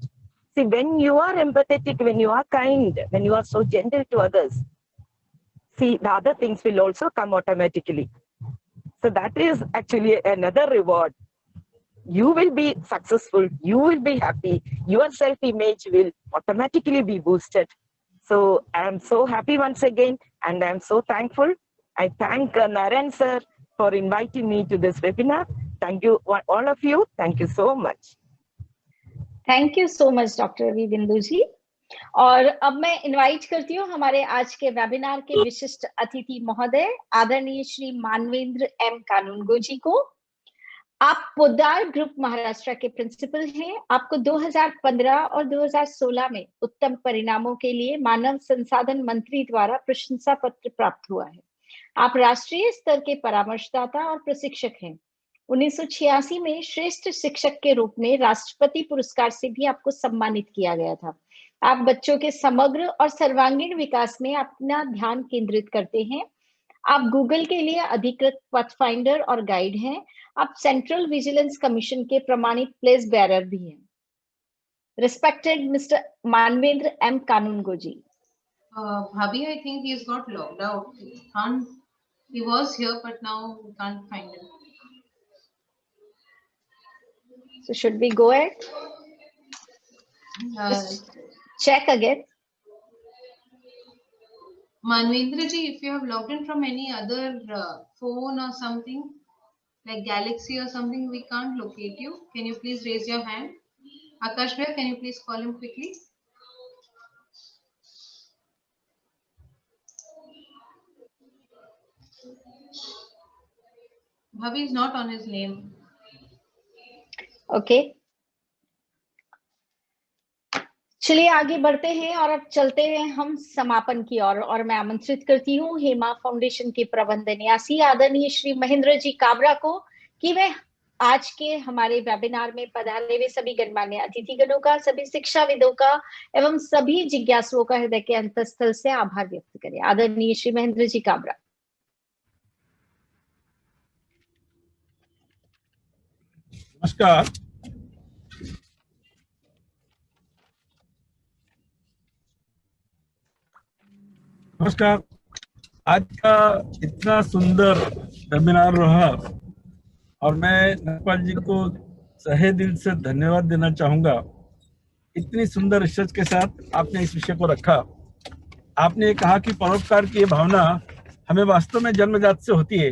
S7: See, when you are empathetic, when you are kind, when you are so gentle to others, see, the other things will also come automatically. So that is actually another reward. You will be successful, you will be happy, your self-image will automatically be boosted. So I'm so happy once again, and I'm so thankful. I thank Naren sir for inviting me to this webinar. Thank you, all of you. Thank you so much.
S1: Thank you so much doctor Ravi Bindu ji. और अब मैं invite करती हूँ हमारे आज के webinar के विशिष्ट अतिथि महोदय आदरणीय श्री मानवेंद्र एम कानूनगो जी को। आप पोद्दार ग्रुप महाराष्ट्र के प्रिंसिपल हैं। आपको 2015 और 2016 में उत्तम परिणामों के लिए मानव संसाधन मंत्री द्वारा प्रशंसा पत्र प्राप्त हुआ है। आप राष्ट्रीय स्तर के परामर्शदाता और प्रशिक्षक हैं। 1986 में श्रेष्ठ शिक्षक के रूप में राष्ट्रपति पुरस्कार से भी आपको सम्मानित किया गया था। आप बच्चों के समग्र और सर्वांगीण विकास में अपना ध्यान केंद्रित करते हैं। आप गूगल के लिए अधिकृत पथफाइंडर और गाइड हैं। आप सेंट्रल विजिलेंस कमीशन के प्रमाणित प्लेस बेयरर भी हैं। Respected mister Manvendra M Kanungo ji.
S14: Bhabhi, I think he's got logged out. He was here, but now we can't find him.
S1: So should we go ahead? Just check again.
S14: Manvendra ji, if you have logged in from any other phone or something, like Galaxy or something, we can't locate you. Can you please raise your hand? Akash bhai, can you please call him quickly? Bhabhi is not on his name.
S1: Okay चलिए आगे बढ़ते हैं और अब चलते हैं हम समापन की ओर। और मैं आमंत्रित करती हूँ हेमा फाउंडेशन के प्रबंध न्यासी आदरणीय श्री महेंद्र जी काबरा को कि वे आज के हमारे वेबिनार में पधारे हुए सभी गणमान्य अतिथिगणों का, सभी शिक्षाविदों का एवं सभी जिज्ञासुओं का हृदय के अंतस्थल से आभार व्यक्त करें। आदरणीय श्री महेंद्र जी काबरा।
S9: नमस्कार। नमस्कार। आज का इतना सुंदर वेबिनार रहा और मैं नागपाल जी को तहे दिल से धन्यवाद देना चाहूंगा। इतनी सुंदर रिसर्च के साथ आपने इस विषय को रखा। आपने ये कहा कि परोपकार की ये भावना हमें वास्तव में जन्मजात से होती है,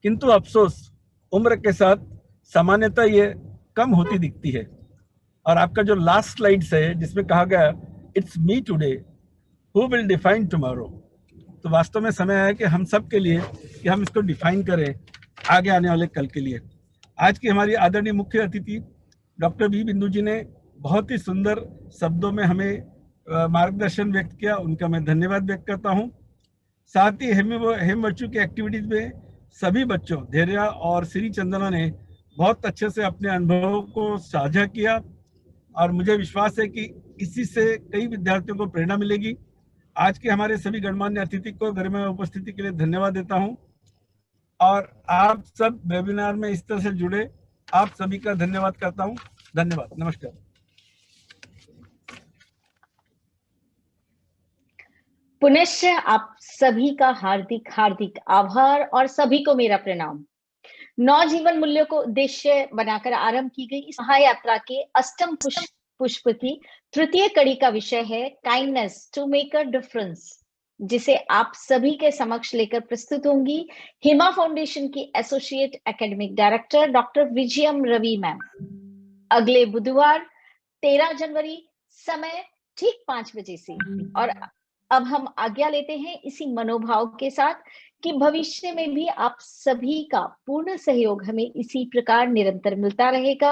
S9: किंतु अफसोस उम्र के साथ सामान्यतः ये कम होती दिखती है। और आपका जो लास्ट स्लाइड्स है जिसमें कहा गया it's me today who will define tomorrow, तो वास्तव में समय आया कि हम सब के लिए कि हम इसको डिफाइन करें आगे आने वाले कल के लिए। आज की हमारी आदरणीय मुख्य अतिथि डॉक्टर वी बिंदु जी ने बहुत ही सुंदर शब्दों में हमें मार्गदर्शन व्यक्त किया, उनका मैं धन्यवाद व्यक्त करता हूं। साथ ही हेम वर्चू की एक्टिविटीज में सभी बच्चों धैर्य और श्री चंदना ने बहुत अच्छे से अपने अनुभवों को साझा किया और मुझे विश्वास है कि इसी से कई विद्यार्थियों को प्रेरणा मिलेगी। आज के हमारे सभी गणमान्य अतिथि को गरिमा उपस्थिति के लिए धन्यवाद देता हूं और आप सब वेबिनार में इस तरह से जुड़े आप सभी का धन्यवाद करता हूं। धन्यवाद। नमस्कार।
S1: पुनश्च आप सभी का हार्दिक हार्दिक आभार और सभी को मेरा प्रणाम। नवजीवन मूल्यों को उद्देश्य बनाकर आरंभ की गई इस महायात्रा के अष्टम पुष्प की तृतीय कड़ी का विषय है kindness to make a difference, जिसे आप सभी के समक्ष लेकर प्रस्तुत होंगी हेमा फाउंडेशन की associate academic director doctor Vijayam Ravi ma'am. अगले बुधवार 13 जनवरी समय ठीक 5 बजे से। और अब हम आज्ञा लेते हैं इसी मनोभाव के साथ कि भविष्य में भी आप सभी का पूर्ण सहयोग हमें इसी प्रकार निरंतर मिलता रहेगा।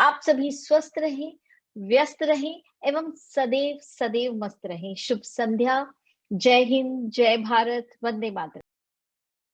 S1: आप सभी स्वस्थ रहें, व्यस्त रहें एवं सदैव सदैव मस्त रहें। शुभ संध्या। जय हिंद, जय भारत, वंदे मातरम।